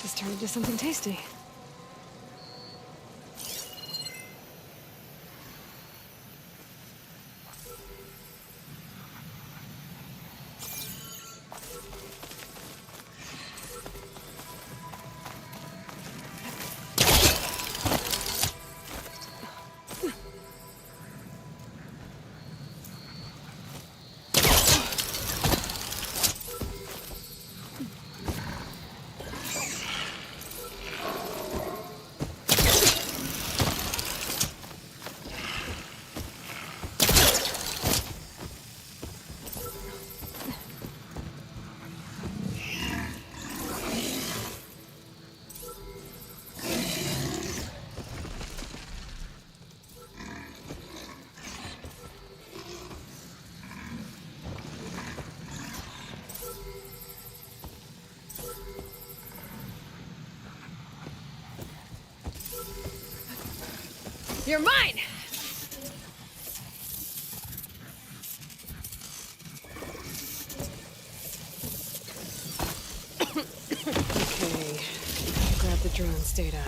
This turned into something tasty. You're mine! Okay, grab the drone's data.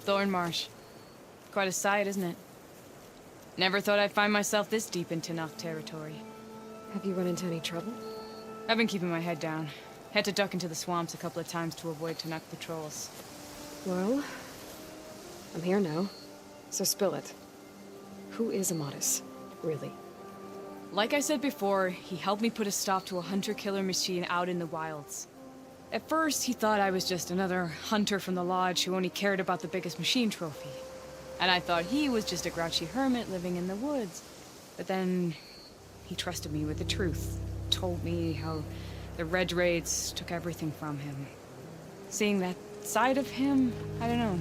Thornmarsh. Quite a sight, isn't it? Never thought I'd find myself this deep into Noct territory. Have you run into any trouble? I've been keeping my head down. Had to duck into the swamps a couple of times to avoid Tenuk patrols. Well, I'm here now, so spill it. Who is Amatis, really? Like I said before, he helped me put a stop to a hunter-killer machine out in the wilds. At first, he thought I was just another hunter from the Lodge who only cared about the biggest machine trophy. And I thought he was just a grouchy hermit living in the woods. But then, he trusted me with the truth. Told me how the Red Raids took everything from him. Seeing that side of him, I don't know,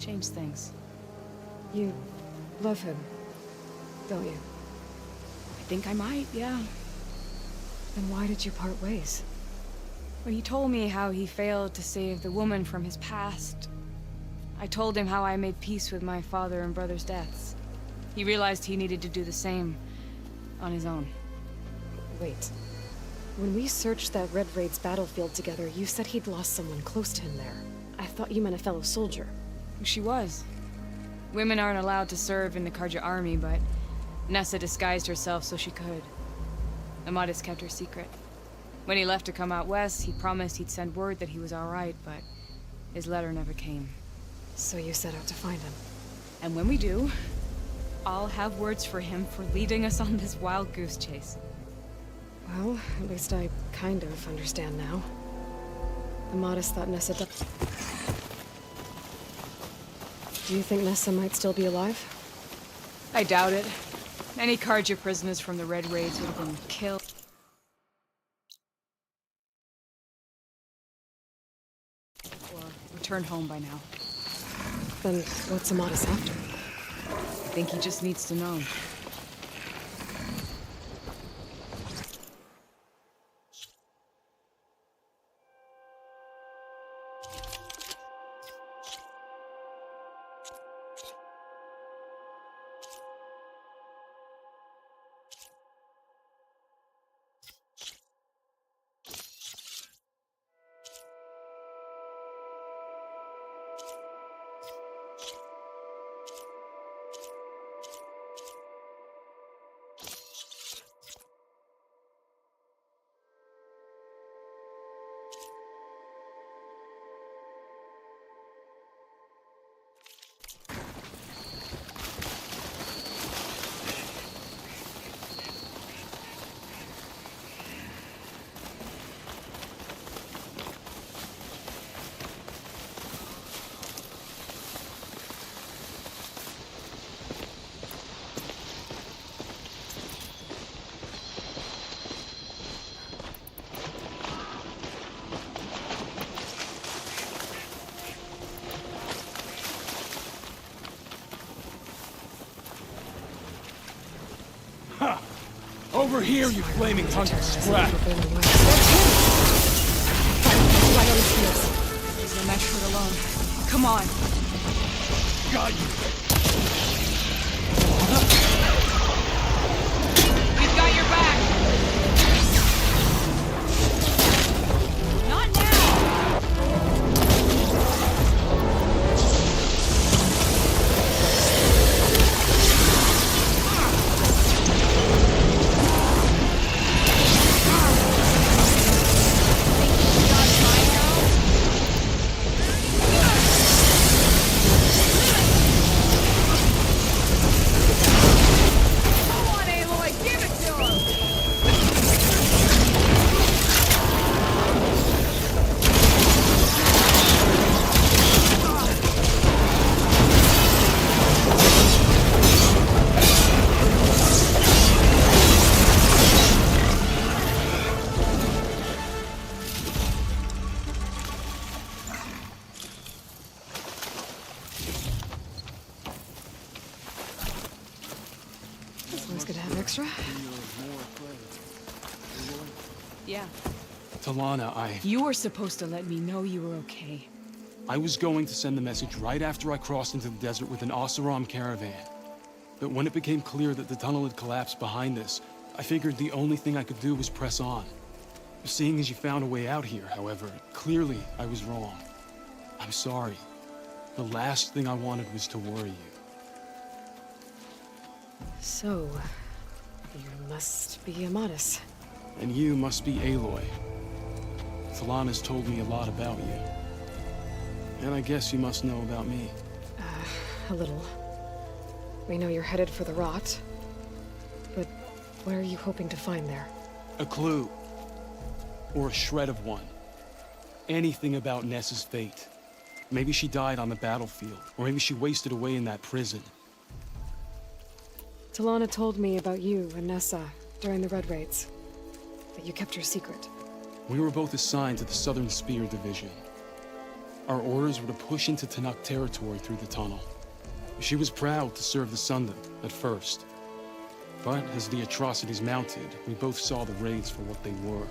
changed things. You love him, don't you? I think I might, yeah. Then why did you part ways? When he told me how he failed to save the woman from his past, I told him how I made peace with my father and brother's deaths. He realized he needed to do the same on his own. Wait. When we searched that Red Raid's battlefield together, you said he'd lost someone close to him there. I thought you meant a fellow soldier. She was. Women aren't allowed to serve in the Karja army, but Nessa disguised herself so she could. Amatis kept her secret. When he left to come out west, he promised he'd send word that he was alright, but his letter never came. So you set out to find him. And when we do, I'll have words for him for leading us on this wild goose chase. Well, at least I kind of understand now. Amatis thought Nessa died. Do you think Nessa might still be alive? I doubt it. Any Karja prisoners from the Red Raids would have been killed. Or returned home by now. Then what's Amatis after? I think he just needs to know. Over here, you flaming hunk of scrap! Use the mesh foot alone. Come on. Got you! We've got your back! Not now! Come on, Aloy, give it to him! Always good to have extra. Yeah. Talana, You were supposed to let me know you were okay. I was going to send the message right after I crossed into the desert with an Oseram caravan. But when it became clear that the tunnel had collapsed behind us, I figured the only thing I could do was press on. Seeing as you found a way out here, however, clearly I was wrong. I'm sorry. The last thing I wanted was to worry you. So, you must be Amatis. And you must be Aloy. Talana's told me a lot about you. And I guess you must know about me. A little. We know you're headed for the rot. But what are you hoping to find there? A clue. Or a shred of one. Anything about Nessa's fate. Maybe she died on the battlefield. Or maybe she wasted away in that prison. Talana told me about you and Nessa during the Red Raids. That you kept her secret. We were both assigned to the Southern Spear Division. Our orders were to push into Tanuk territory through the tunnel. She was proud to serve the Sundom at first. But as the atrocities mounted, we both saw the raids for what they were.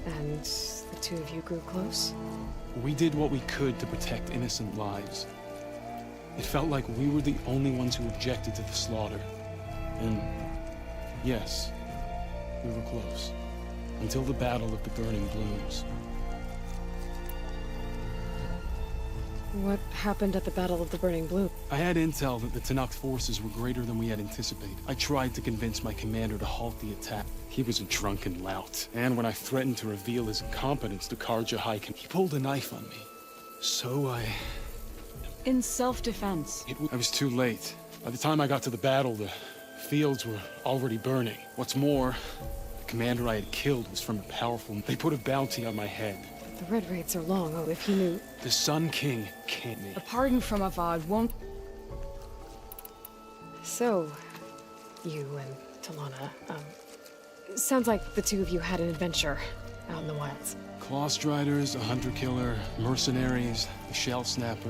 And the two of you grew close? We did what we could to protect innocent lives. It felt like we were the only ones who objected to the slaughter. And yes, we were close. Until the Battle of the Burning Blooms. What happened at the Battle of the Burning Bloom? I had intel that the Tanuk forces were greater than we had anticipated. I tried to convince my commander to halt the attack. He was a drunken lout. And when I threatened to reveal his incompetence to Karja Haiken, he pulled a knife on me. So In self-defense. I was too late. By the time I got to the battle, the fields were already burning. What's more, the commander I had killed was from a powerful... They put a bounty on my head. The Red Raids are long. Oh, if he knew... The Sun King can't me. A pardon from Avad won't... So, you and Talana, sounds like the two of you had an adventure out in the wilds. Clawstriders, a hunter-killer, mercenaries, a shell snapper.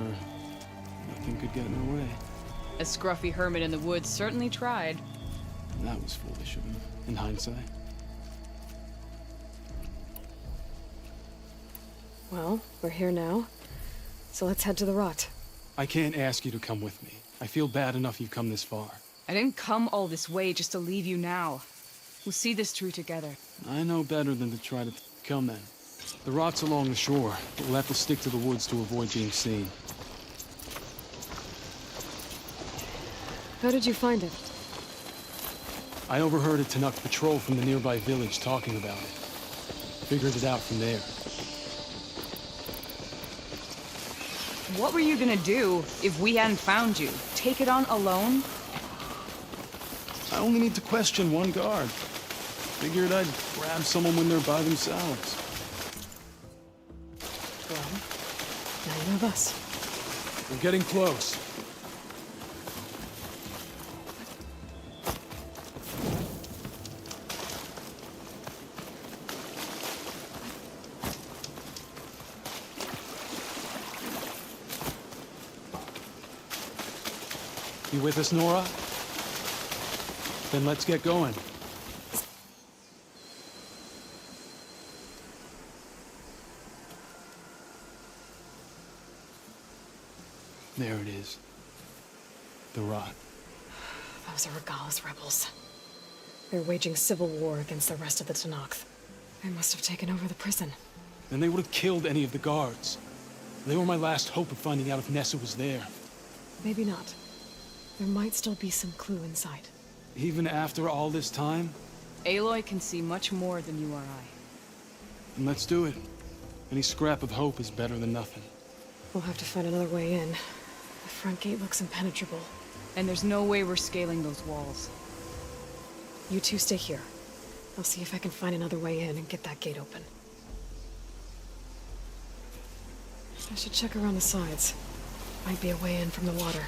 Nothing could get in our way. A scruffy hermit in the woods certainly tried. That was foolish of him, in hindsight. Well, we're here now, so let's head to the rot. I can't ask you to come with me. I feel bad enough you've come this far. I didn't come all this way just to leave you now. We'll see this through together. I know better than to try to come then. The rot's along the shore, but we'll have to stick to the woods to avoid being seen. How did you find it? I overheard a Tanuk patrol from the nearby village talking about it. Figured it out from there. What were you gonna do if we hadn't found you? Take it on alone? I only need to question one guard. Figured I'd grab someone when they're by themselves. Well, now you have us. We're getting close. You with us, Nora? Then let's get going. There it is. The rot. Those are Regala's rebels. They're waging civil war against the rest of the Tenakth. They must have taken over the prison. Then they would have killed any of the guards. They were my last hope of finding out if Nessa was there. Maybe not. There might still be some clue inside. Even after all this time? Aloy can see much more than you or I. Then let's do it. Any scrap of hope is better than nothing. We'll have to find another way in. The front gate looks impenetrable. And there's no way we're scaling those walls. You two stay here. I'll see if I can find another way in and get that gate open. I should check around the sides. Might be a way in from the water.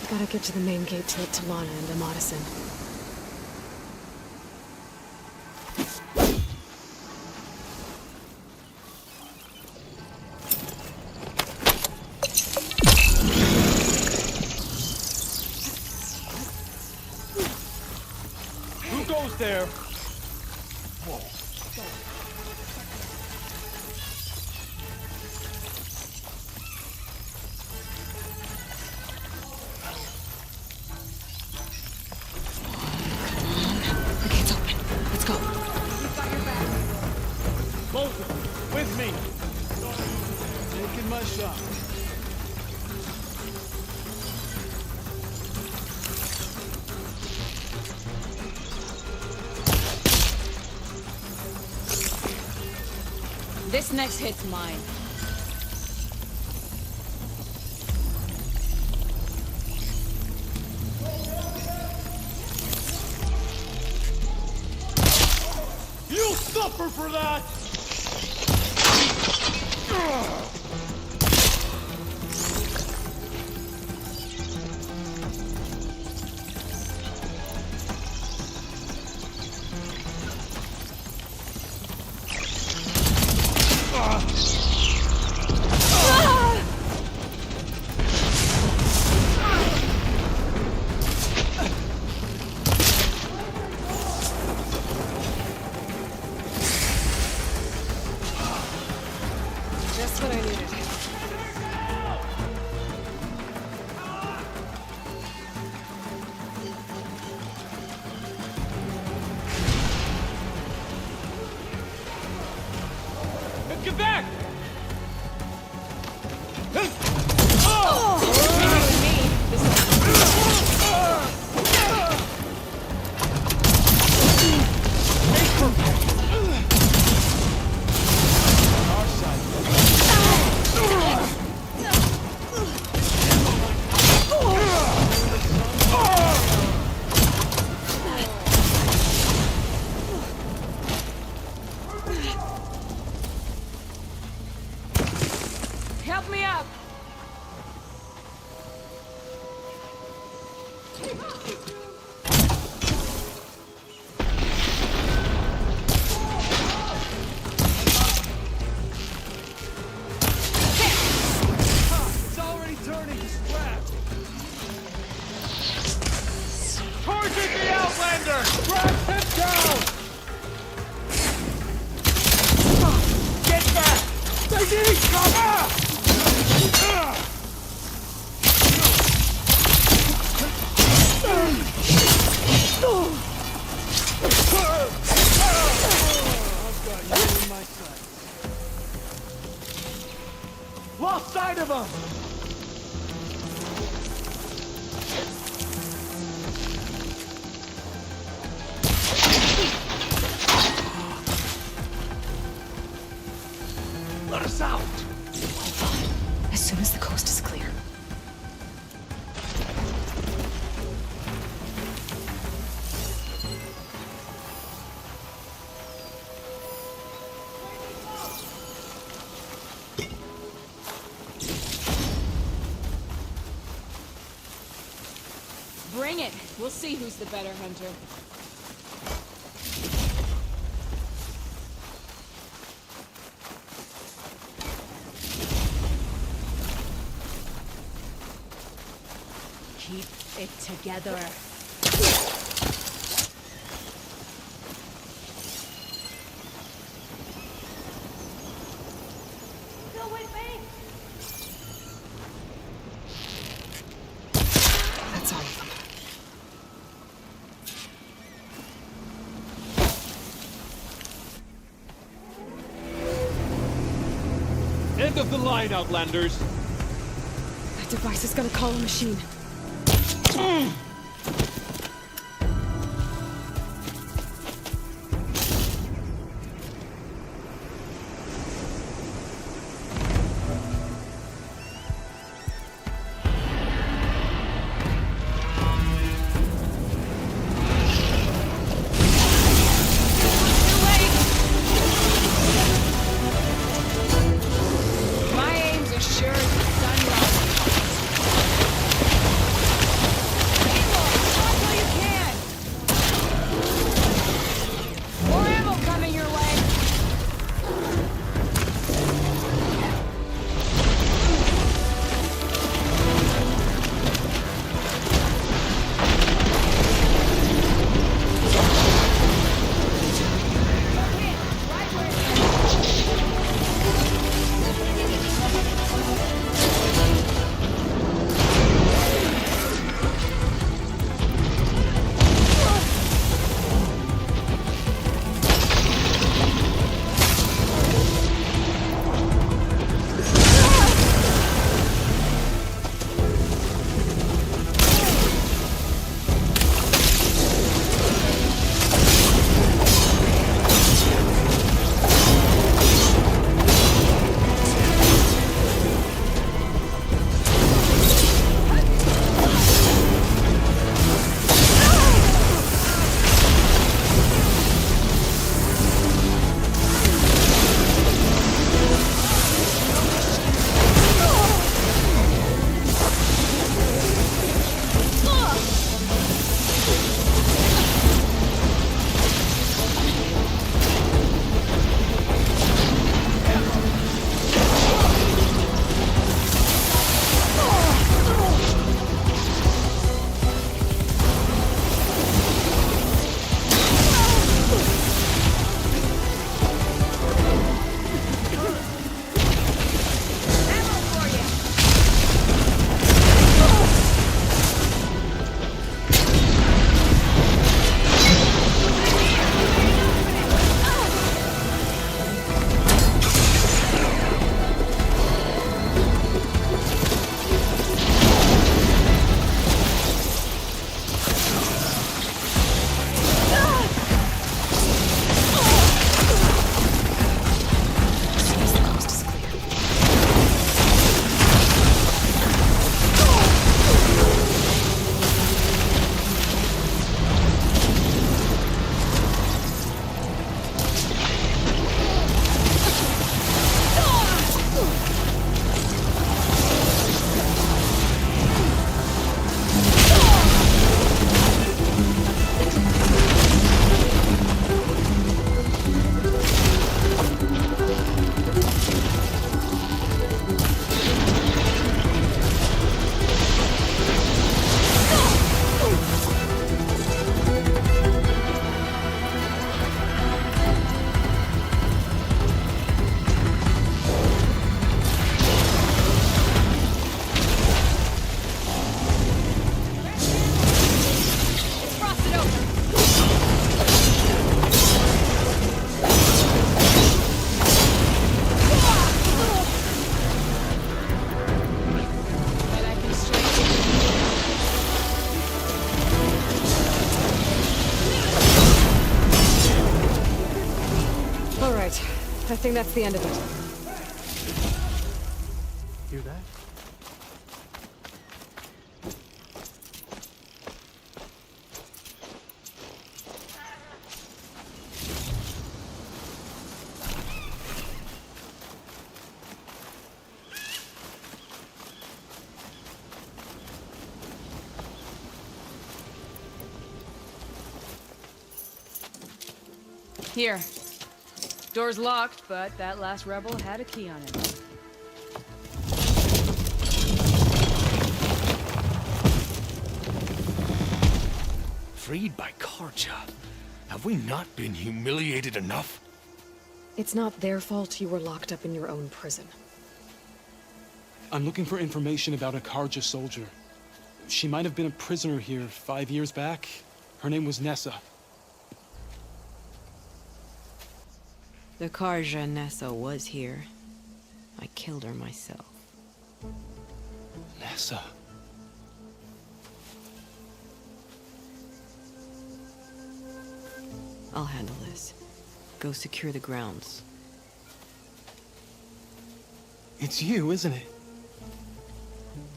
Gotta get to the main gate to let Talana and Amadison. Who goes there? The gate's open. Let's go. Both with me. Taking my shot. This next hit's mine. You'll suffer for that! Just what I needed. Get back! Help me up! It's already turning to scrap. Target the Outlander! Grab him down! Bring it. We'll see who's the better hunter. Keep it together. Go with me. That's all of them. End of the line, Outlanders! That device is gonna call a machine. My aim's as sure as the sun rises. Aloy, stop while you can! More ammo coming your way! Right where I think that's the end of it. Hear that? Here. Door's locked, but that last rebel had a key on it. Freed by Karja. Have we not been humiliated enough? It's not their fault you were locked up in your own prison. I'm looking for information about a Karja soldier. She might have been a prisoner here 5 years back. Her name was Nessa. The Karja Nessa was here. I killed her myself. Nessa. I'll handle this. Go secure the grounds. It's you, isn't it?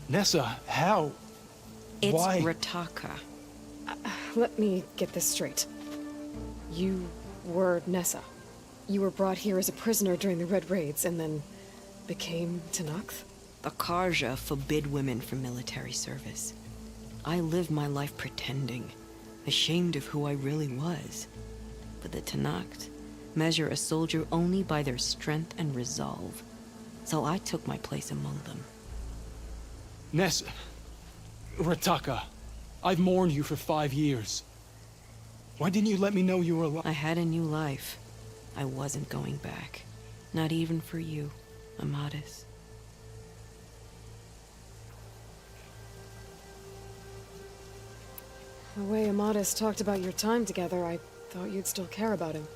Nessa, how? It's Why? Rataka. Let me get this straight. You were Nessa. You were brought here as a prisoner during the Red Raids and then became Tenakth? The Karja forbid women from military service. I lived my life pretending, ashamed of who I really was. But the Tenakth measure a soldier only by their strength and resolve. So I took my place among them. Nessa. Rataka. I've mourned you for 5 years. Why didn't you let me know you were alive? I had a new life. I wasn't going back. Not even for you, Amadis. The way Amadis talked about your time together, I thought you'd still care about him.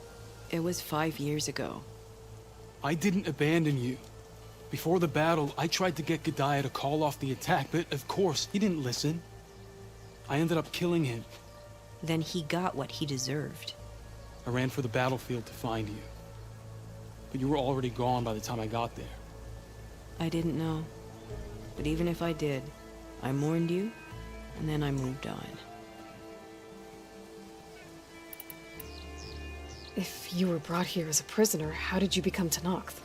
It was 5 years ago. I didn't abandon you. Before the battle, I tried to get G'daiah to call off the attack, but of course, he didn't listen. I ended up killing him. Then he got what he deserved. I ran for the battlefield to find you. But you were already gone by the time I got there. I didn't know. But even if I did, I mourned you, and then I moved on. If you were brought here as a prisoner, how did you become Tenakth?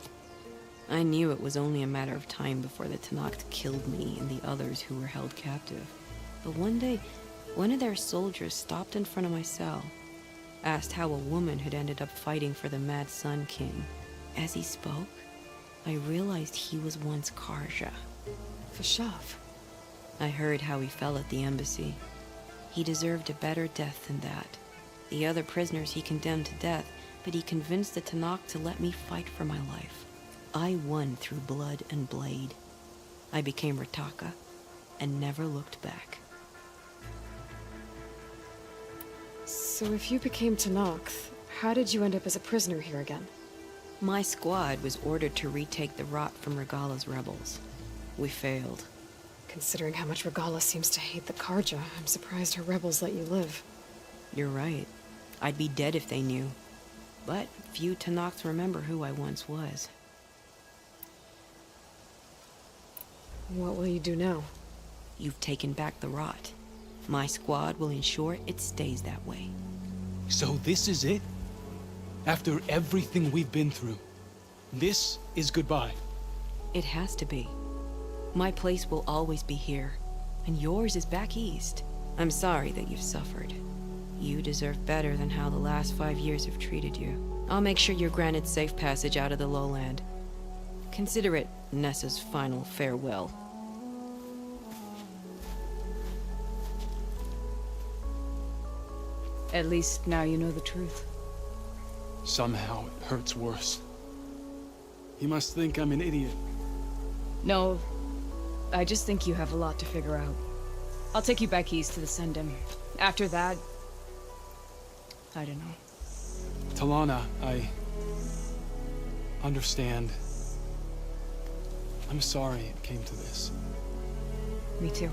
I knew it was only a matter of time before the Tenakth killed me and the others who were held captive. But one day, one of their soldiers stopped in front of my cell, asked how a woman had ended up fighting for the Mad Sun King. As he spoke, I realized he was once Karja. Fashav. I heard how he fell at the embassy. He deserved a better death than that. The other prisoners he condemned to death, but he convinced the Tenakth to let me fight for my life. I won through blood and blade. I became Rataka, and never looked back. So if you became Tenakth, how did you end up as a prisoner here again? My squad was ordered to retake the Rot from Regala's rebels. We failed. Considering how much Regala seems to hate the Karja, I'm surprised her rebels let you live. You're right. I'd be dead if they knew. But few Tenakths remember who I once was. What will you do now? You've taken back the Rot. My squad will ensure it stays that way. So this is it? After everything we've been through, this is goodbye. It has to be. My place will always be here, and yours is back east. I'm sorry that you've suffered. You deserve better than how the last 5 years have treated you. I'll make sure you're granted safe passage out of the lowland. Consider it Nessa's final farewell. At least now you know the truth. Somehow it hurts worse. He must think I'm an idiot. No, I just think you have a lot to figure out. I'll take you back east to the Sendem. After that, I don't know. Talana, I understand. I'm sorry it came to this. Me too.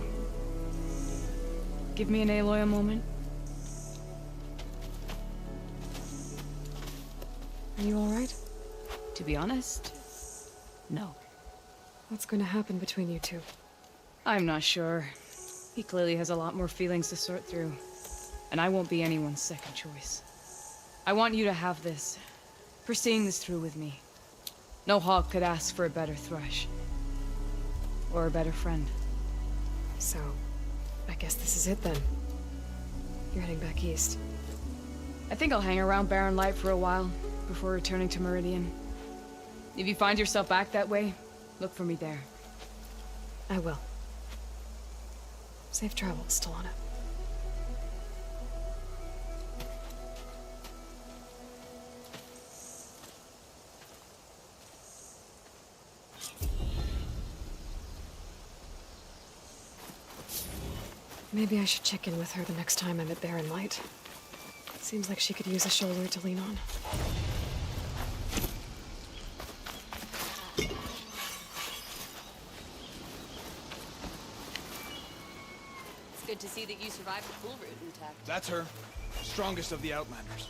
Give me and Aloy a moment. Are you alright? To be honest, no. What's going to happen between you two? I'm not sure. He clearly has a lot more feelings to sort through. And I won't be anyone's second choice. I want you to have this. For seeing this through with me. No hawk could ask for a better thrush. Or a better friend. So, I guess this is it then. You're heading back east. I think I'll hang around Barren Light for a while before returning to Meridian. If you find yourself back that way, look for me there. I will. Safe travels, Talana. Maybe I should check in with her the next time I'm at Barren Light. Seems like she could use a shoulder to lean on. It's good to see that you survived the pool route intact. That's her. Strongest of the Outlanders.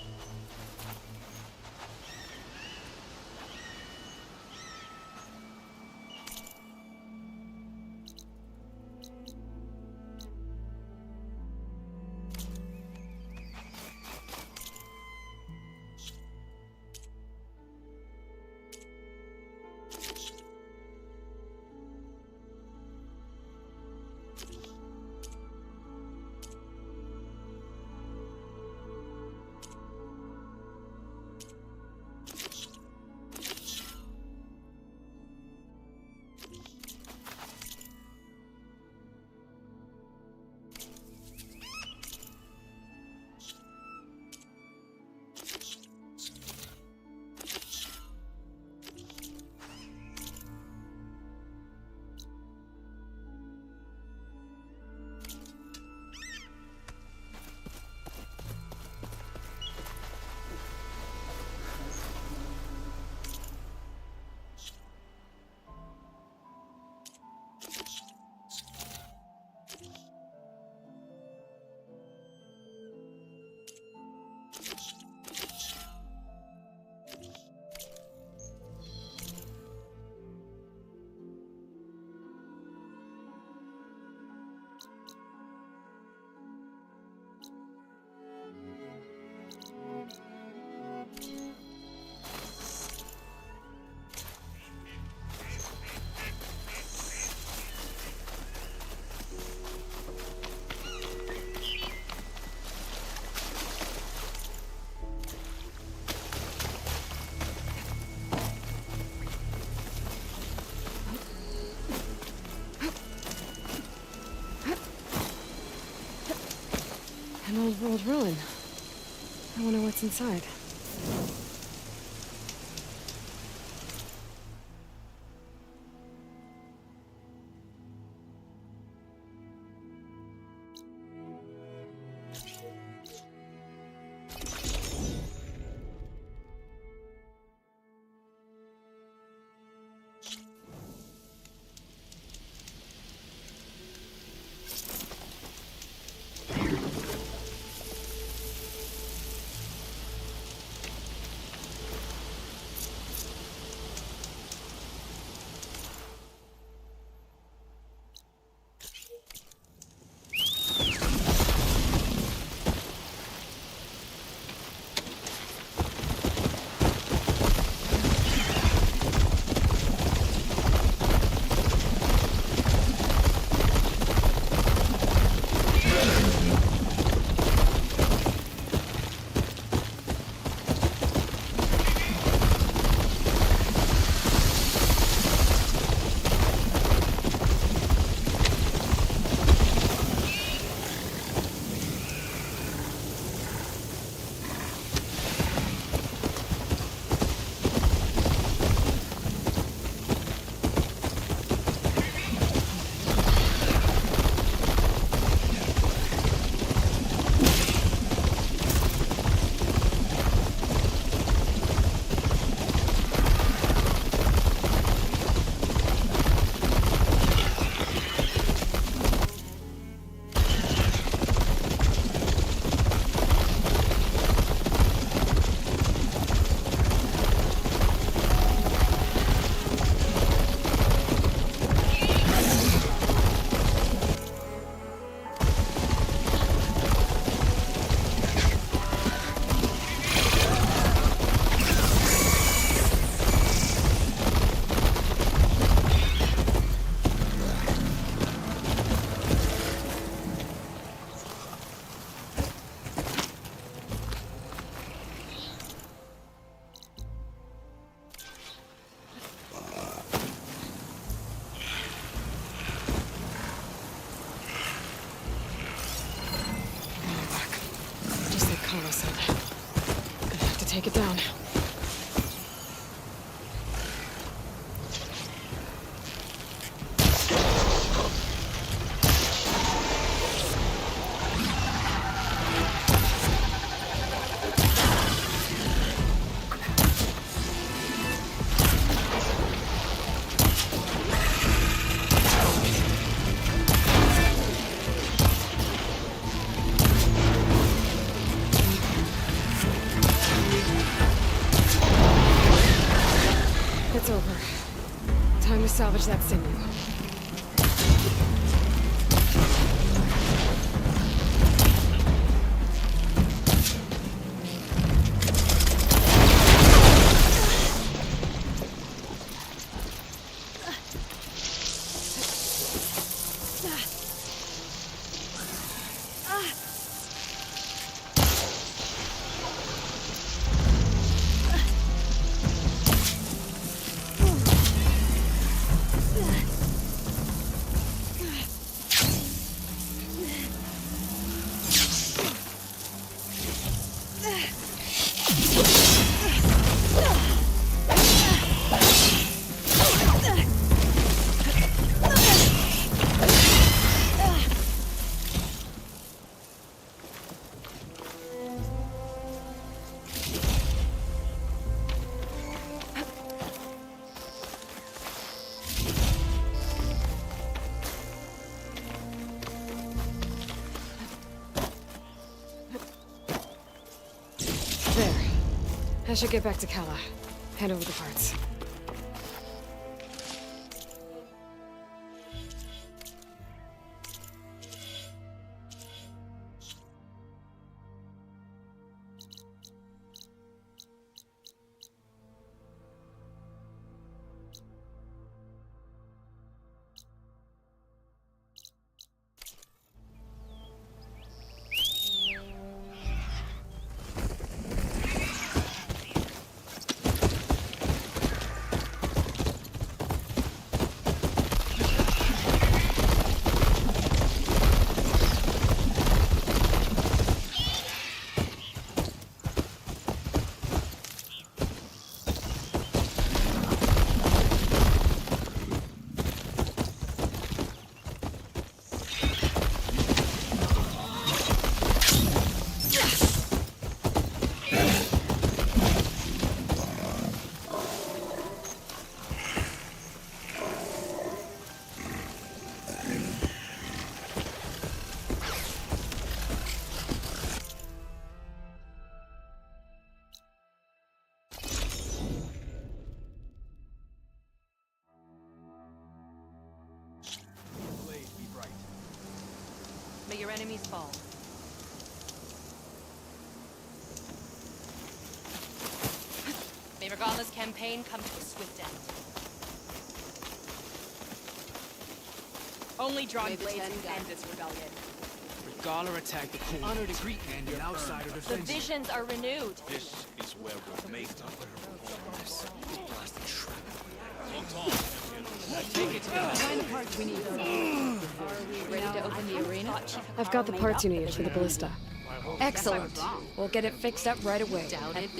An old world ruin. I wonder what's inside. Kala said. Gonna have to take it down. It's over. Time to salvage that sinew. There. I should get back to Kala. Hand over the parts. May your enemies fall. May Regala's campaign come to a swift end. Only drawn blades can end this rebellion. Regala attacked the king. Honor to greet and an outsider The defends. visions are renewed. This is where we're made of. Ready to open the arena? I've got the parts you need for the ballista. Excellent. We'll get it fixed up right away.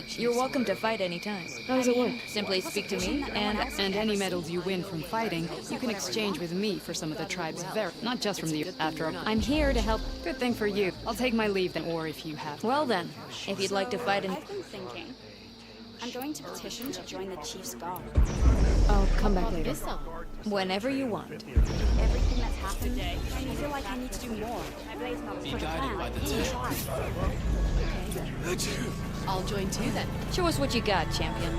You're welcome to fight anytime. How does it work? Simply speak to me, and And any medals you win from fighting, you can exchange with me for some of the tribe's not just from the. After all, I'm here to help. Good thing for you. I'll take my leave then, or if you have. well then, if you'd like to fight in... I've been thinking. I'm going to petition to join the Chief's Guard. I'll come back later. whenever you want. Everything that's happened, I feel like I need to do more. Be guided by the tale. I'll join too then. Show us what you got, champion.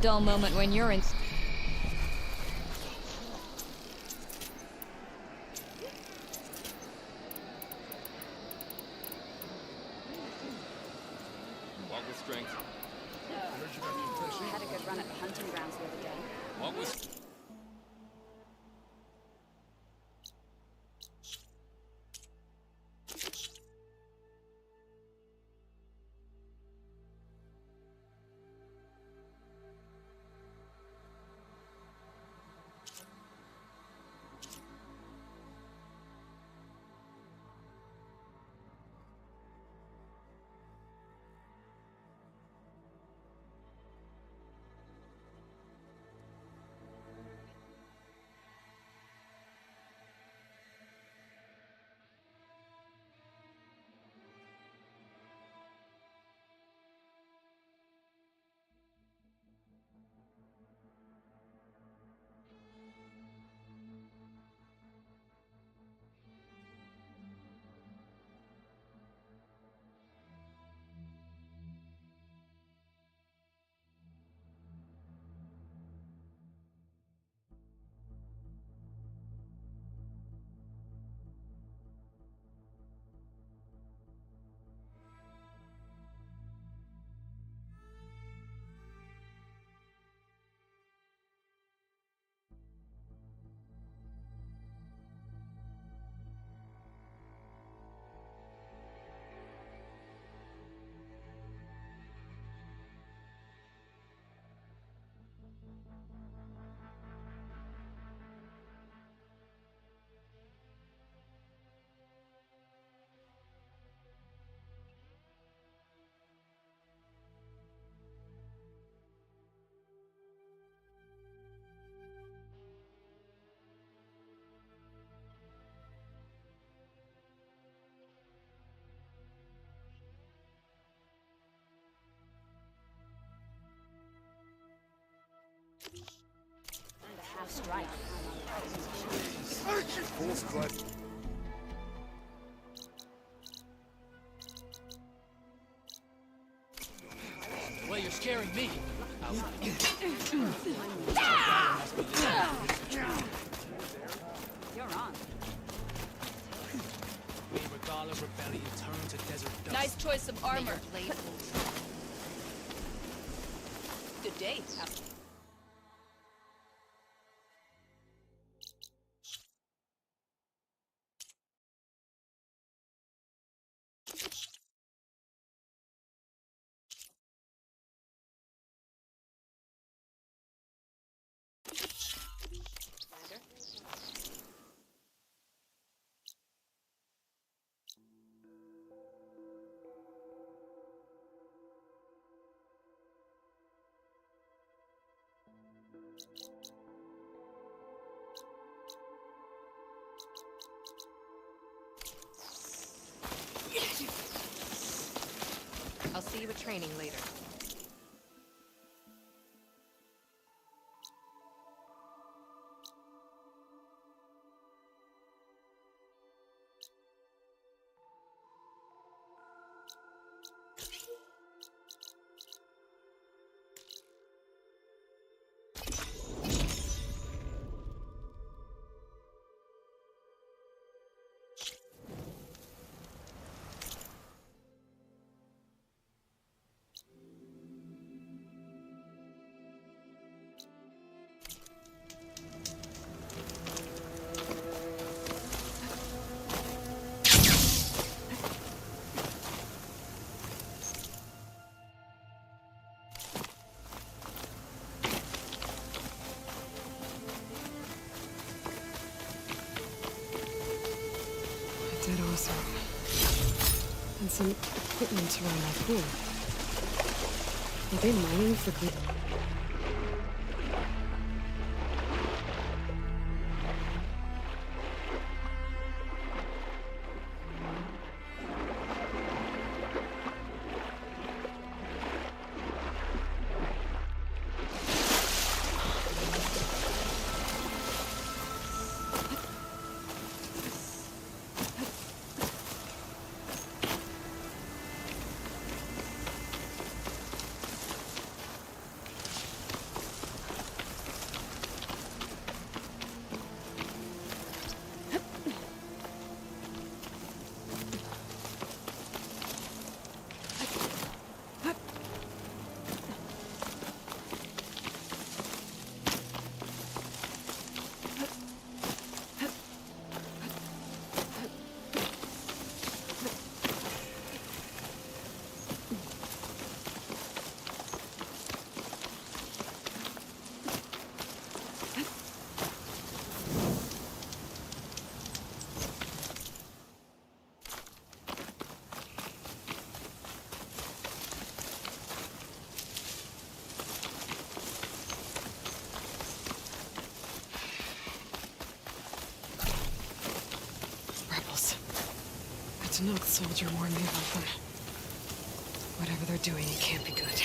dull moment when you're in. Walk with strength. I had a good run at the hunting grounds the other day. Walk with. And a half strike. Well, you're scaring me. You're on. Regardless, rebellion turn to desert dust. Nice choice of armor. Good day. I'll see you at training later. Dead awesome. And some equipment around my pool. Are they mining for good? Tanakh soldier warned me about them. Whatever they're doing, it can't be good.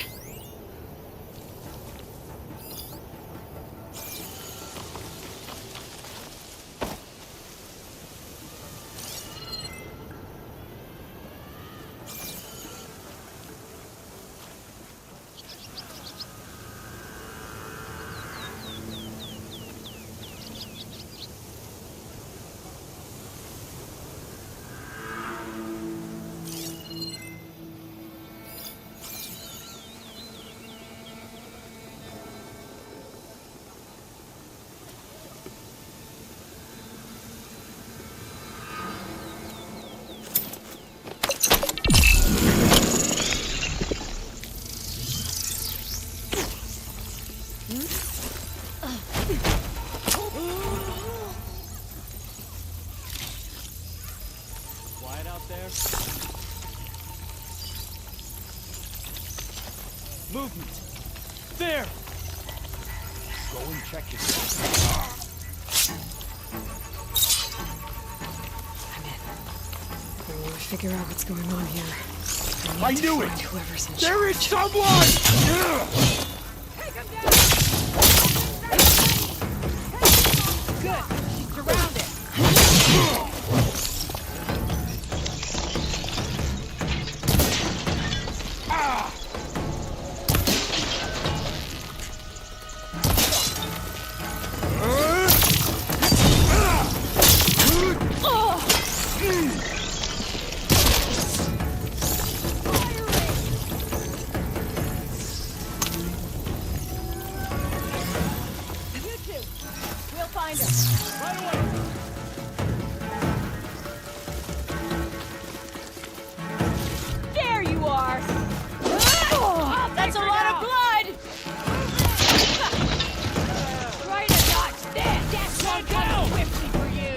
Quiet out there. Movement. There! Go and check it. I'm in. When we figure out what's going on here, I knew it! Whoever's in There is someone! Good. She's surrounded. We'll find her. Right away! There you are! That's a lot of blood! Try to dodge this! That's one down swiftly for you!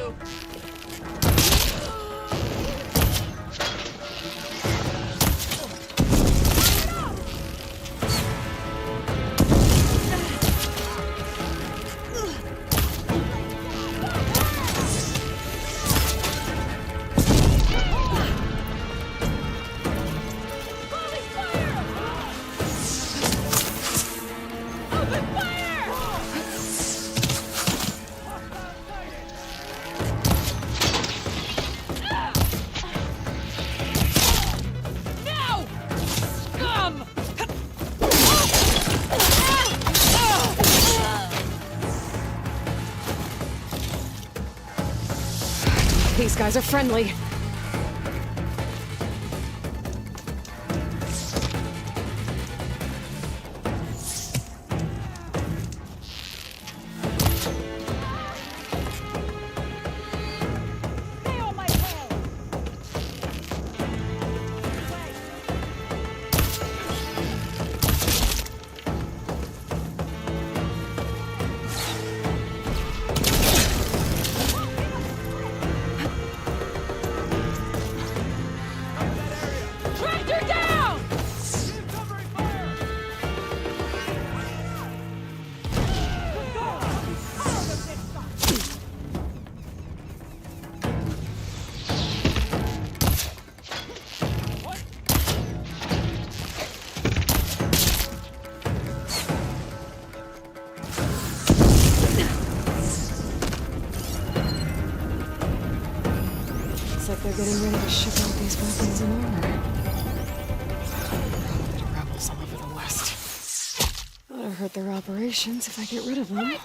These guys are friendly. Stay on my tail! Tractor down! Looks like they're getting ready to ship out these weapons and armor. Probably to rebels all over the West. That'll hurt their operations if I get rid of them.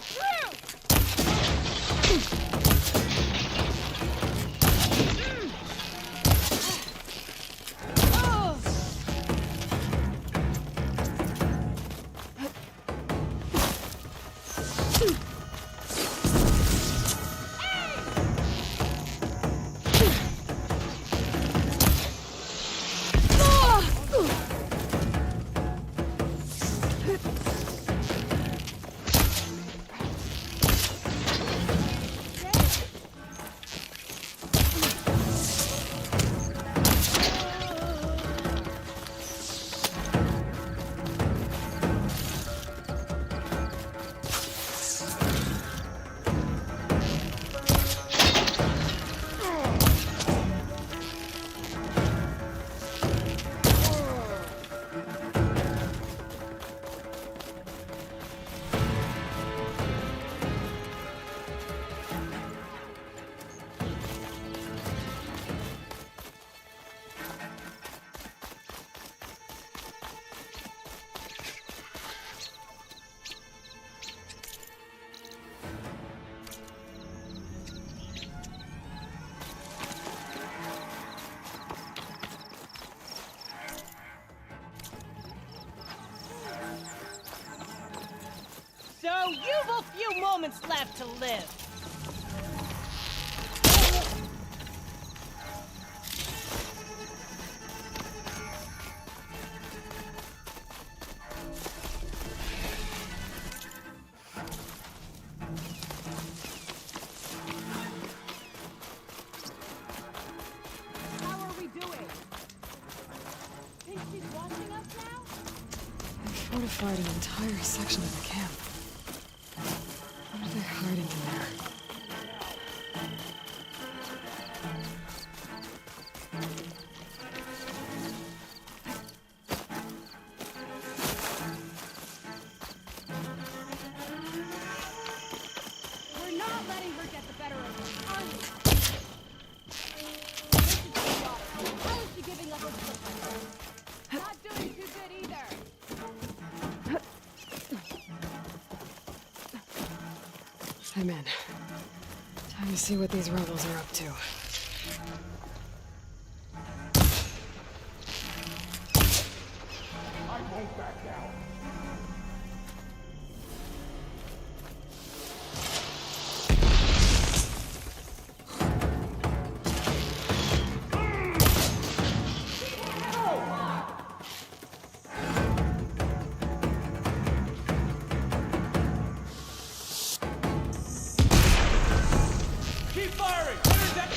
You've a few moments left to live. How are we doing? Think she's watching us now? They fortified an entire section of the camp. What are they hiding in there? We're not letting her get the better of us, are we? This is her daughter. How is she giving up her slip? Not doing too good either. I'm in. Time to see what these rebels are up to. Keep firing! Under that...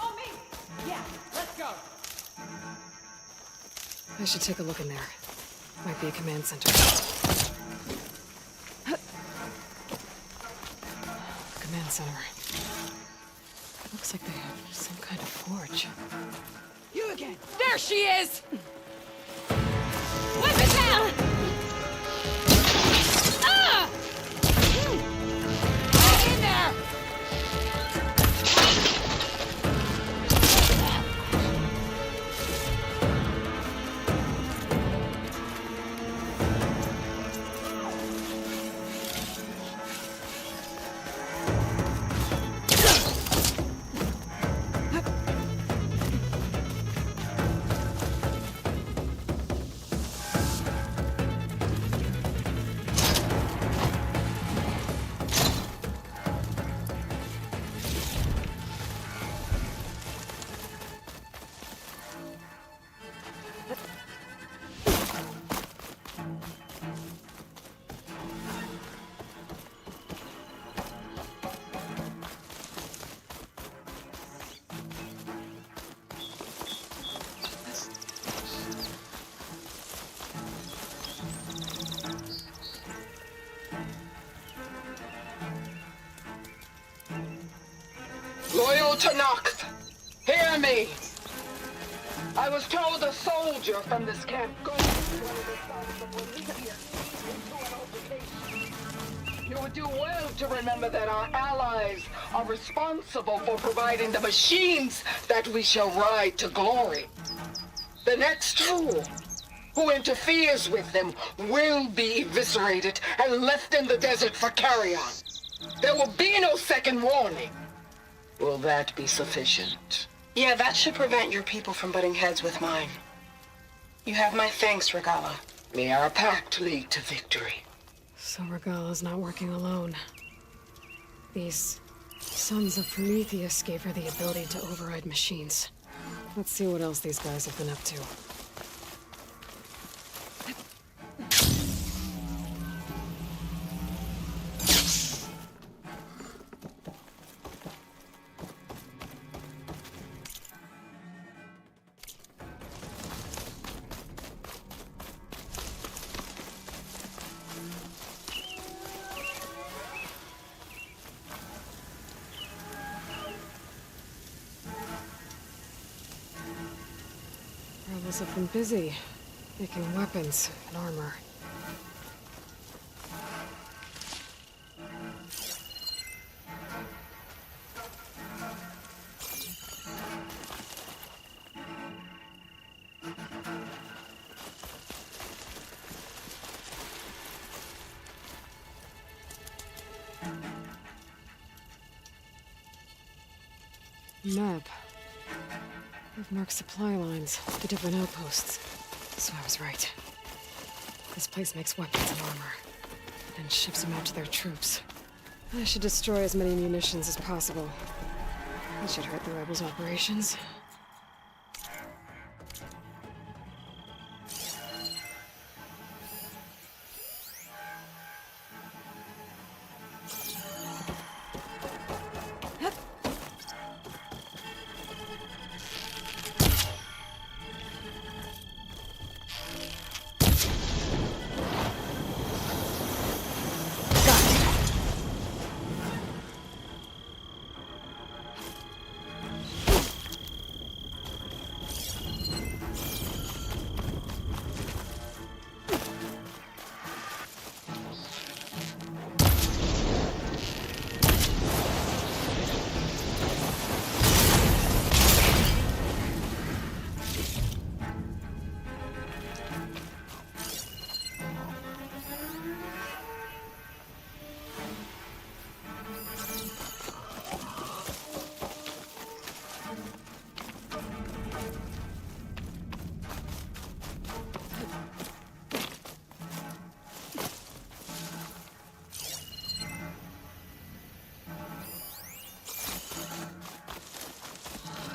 Oh, me! Yeah, let's go. I should take a look in there. Might be a command center. Command center. Looks like they have some kind of forge. You again. There she is! Weapon down! Ah! Hang in there! Loyal Tanakh, hear me. I was told a soldier from this camp goes to one of the sons of Bolivia into an altercation. You would do well to remember that our allies are responsible for providing the machines that we shall ride to glory. The next fool who interferes with them will be eviscerated and left in the desert for carrion. There will be no second warning. Will that be sufficient? Yeah, that should prevent your people from butting heads with mine. You have my thanks, Regala. May our pact lead to victory. So Regala's not working alone. These sons of Prometheus gave her the ability to override machines. Let's see what else these guys have been up to. Rebels have been busy, making weapons and armor. Map. We've marked supply lines, the different outposts. So I was right. This place makes weapons and armor, and ships them out to their troops. I should destroy as many munitions as possible. That should hurt the rebels' operations.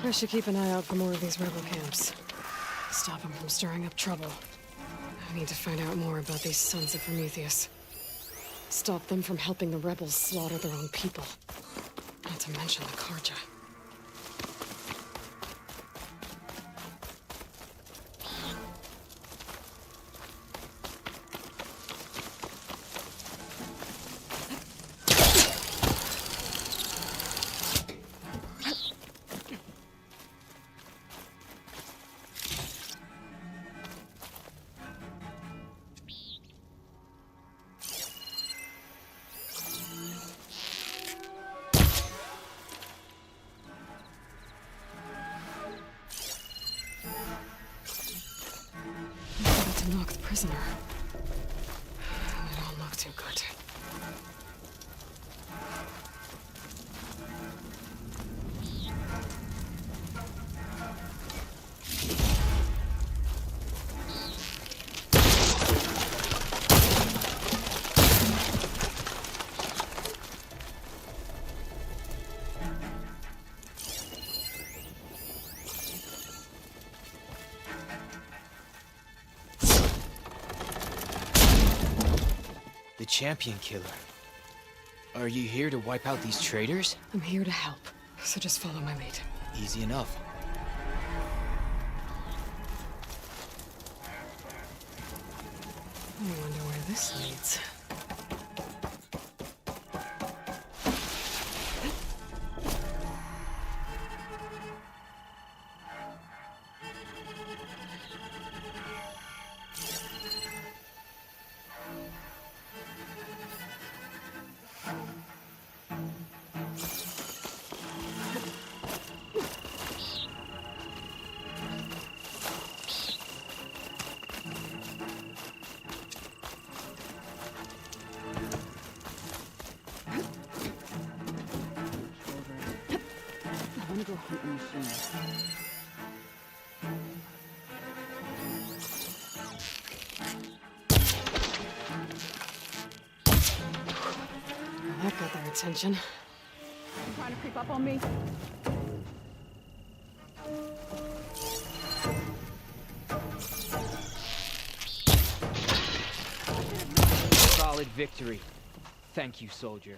I should keep an eye out for more of these rebel camps. Stop them from stirring up trouble. I need to find out more about these sons of Prometheus. Stop them from helping the rebels slaughter their own people. Not to mention the Karja. To knock the prisoner. It don't look too good. The champion killer. Are you here to wipe out these traitors? I'm here to help, so just follow my lead. Easy enough. I wonder where this leads. I want to go hunt machines. Well, that got their attention. You trying to creep up on me? Solid victory. Thank you, soldier.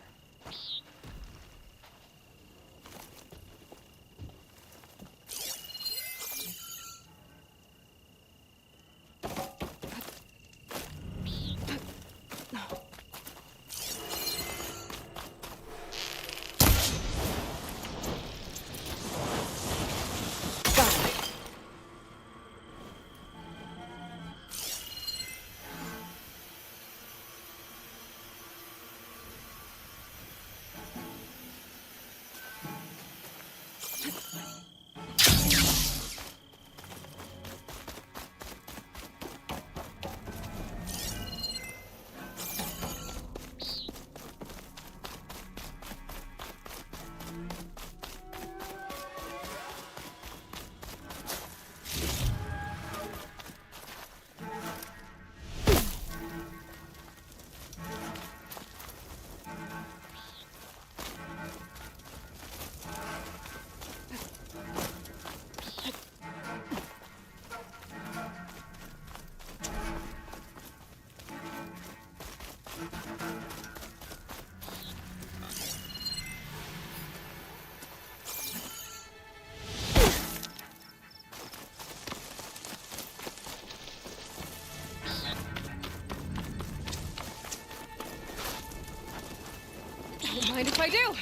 Don't mind if I do.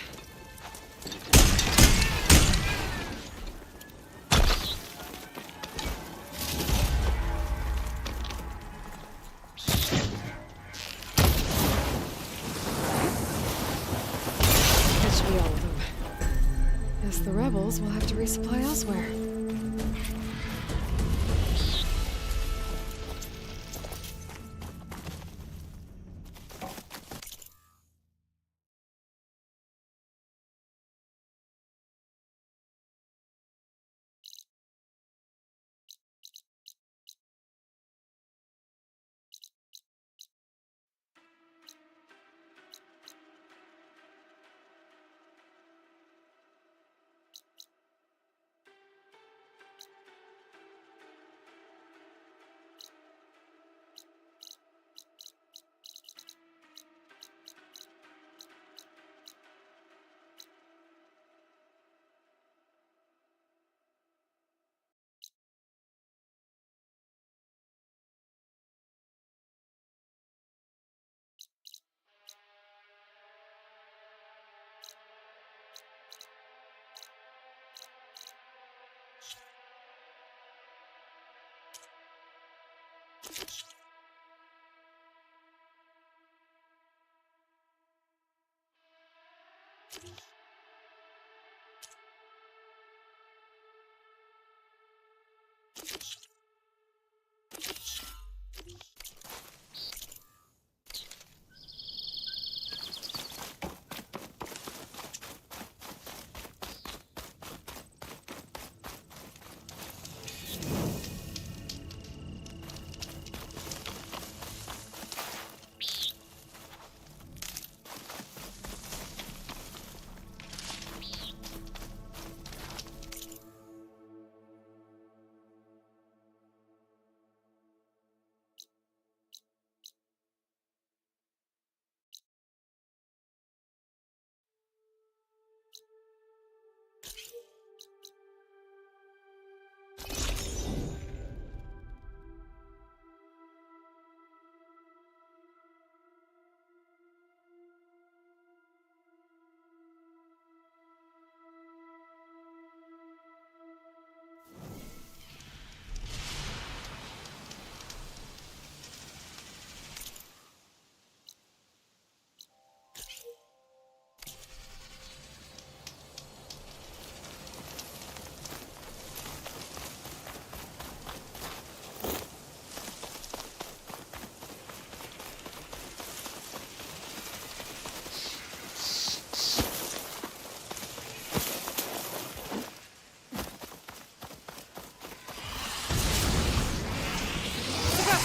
That should be all of them. Guess the rebels will have to resupply elsewhere.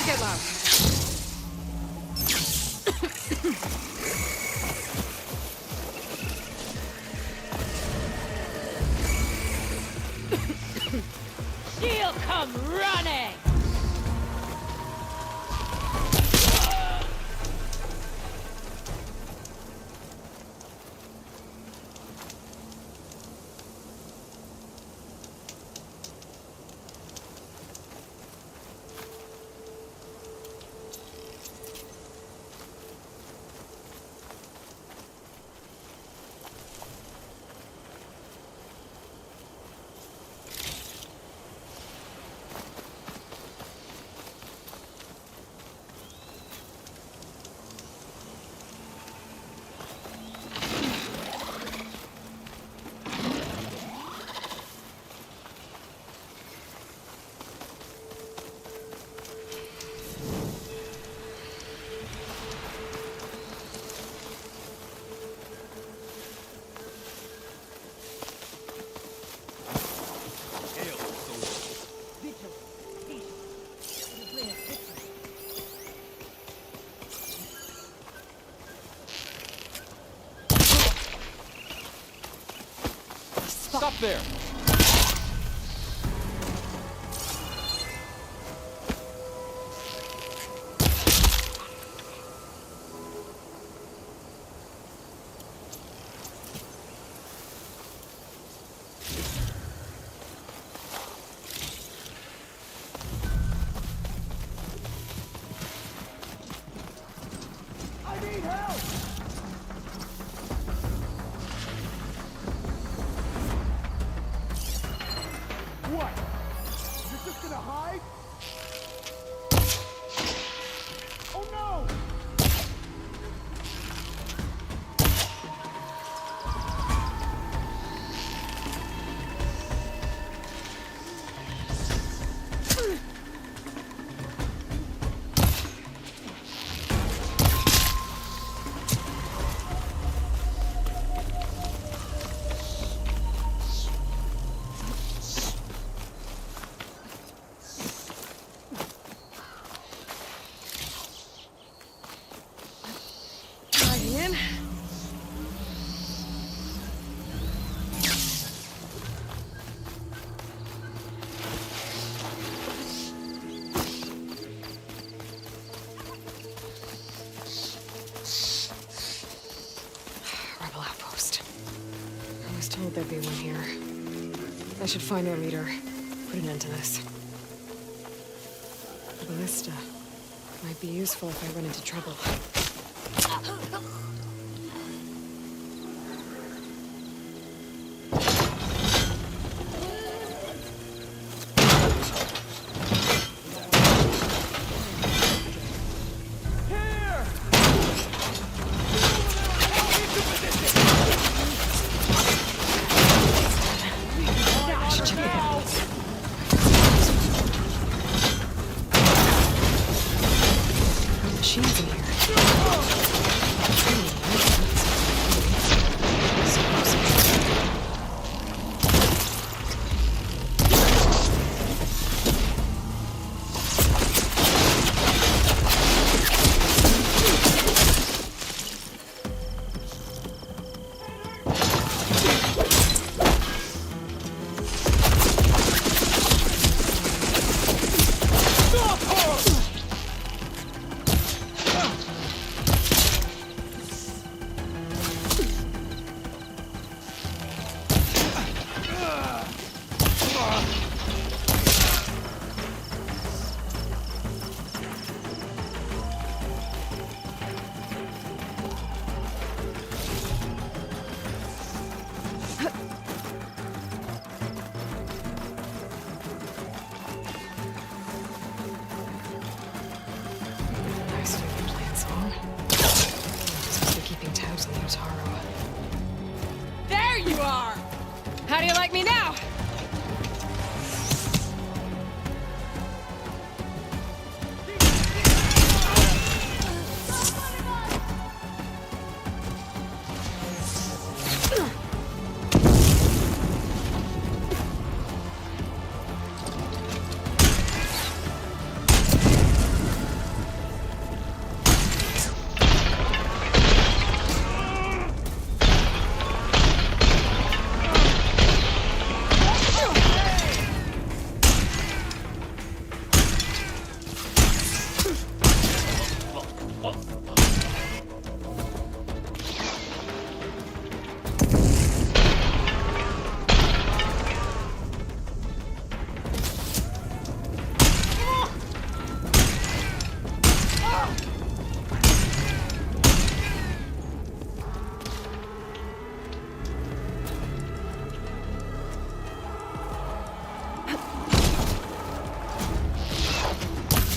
Get loud. She'll come running! Stop there! there'd be one here. I should find their leader. Put an end to this. The ballista might be useful if I run into trouble. Machines in here. There you are! How do you like me now?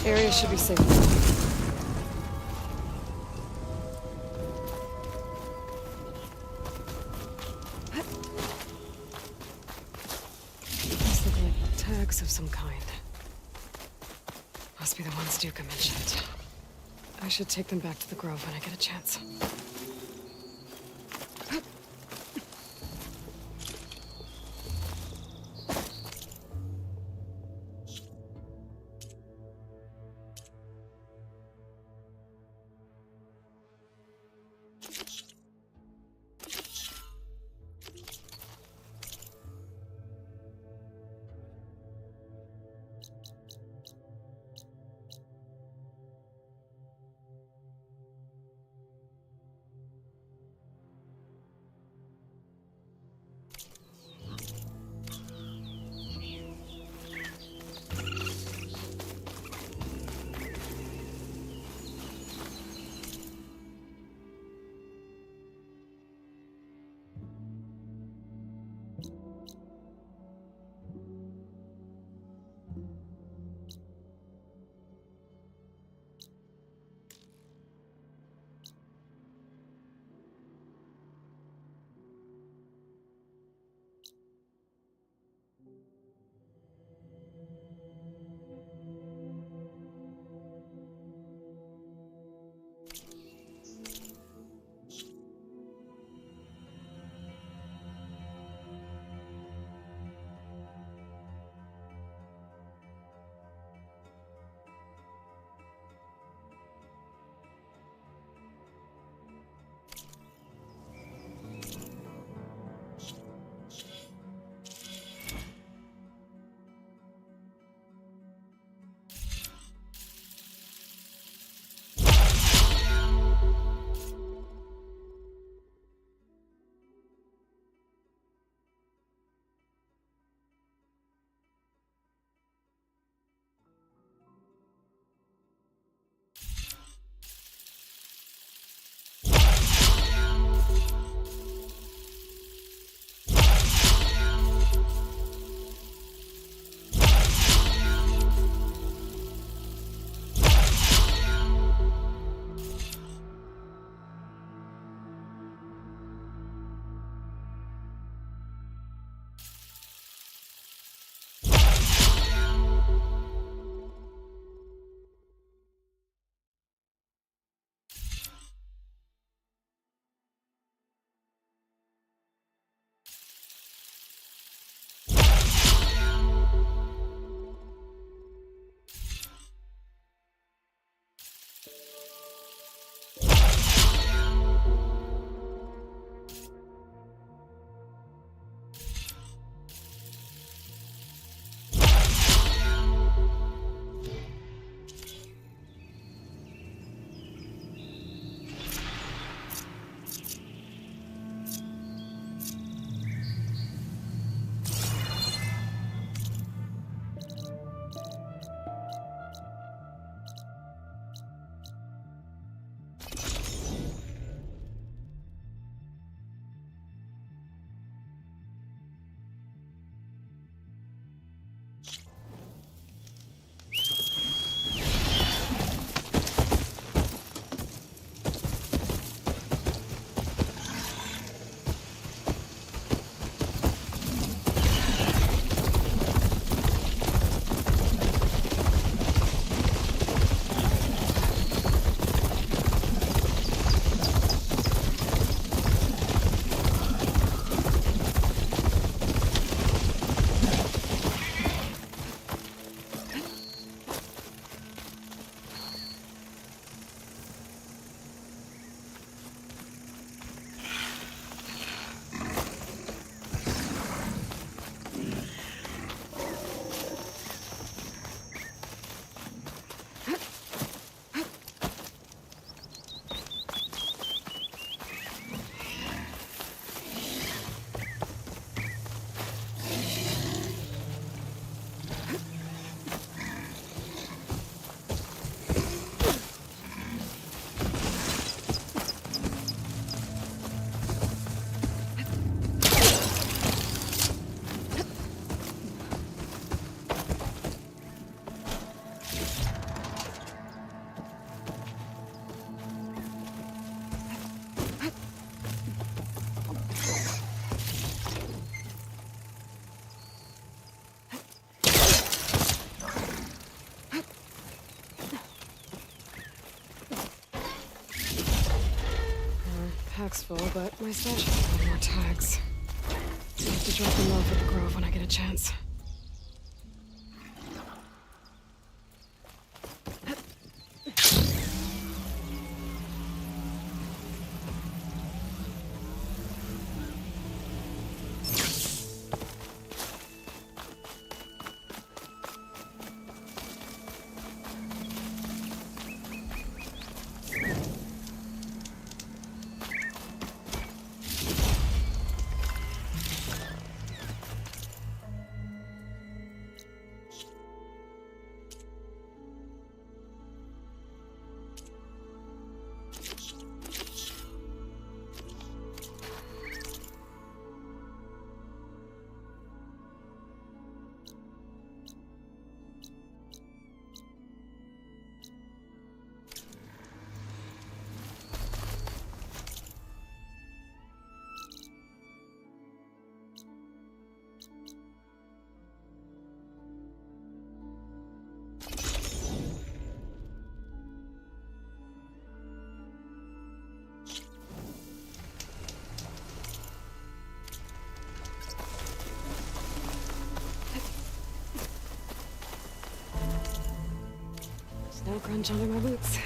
Area should be safe. These look like tags of some kind. Must be the ones Duca mentioned. I should take them back to the Grove when I get a chance. pack's full, but my stash has a lot more tags. I have to drop them off at the Grove when I get a chance. Snow crunch under my boots.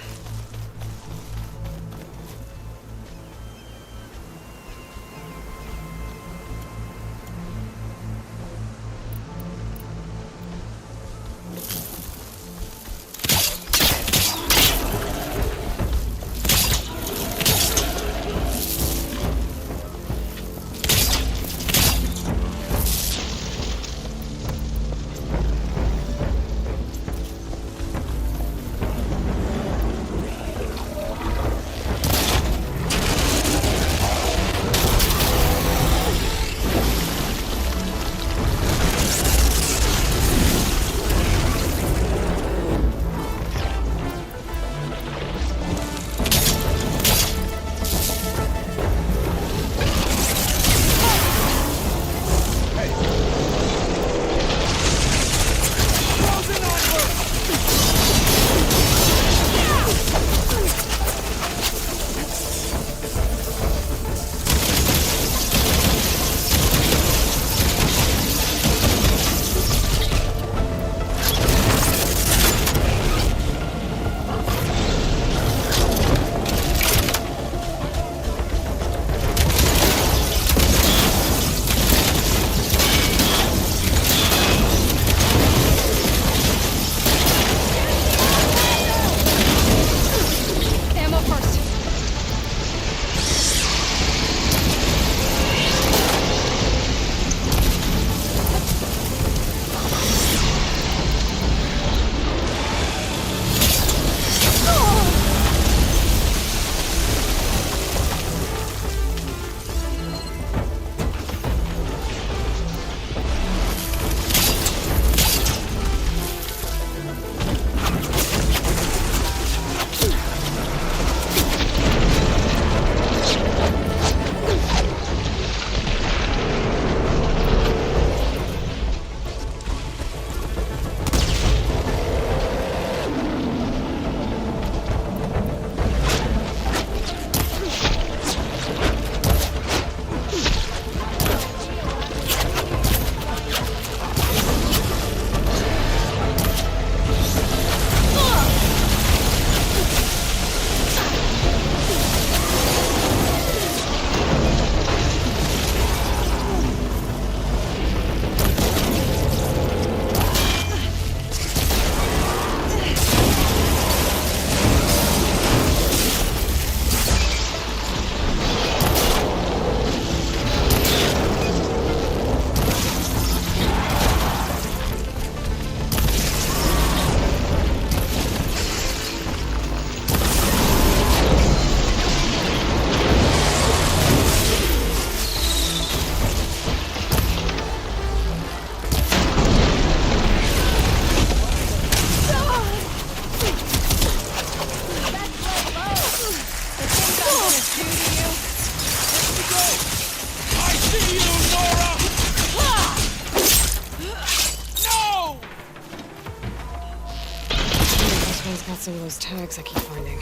Got some of those tags I keep finding.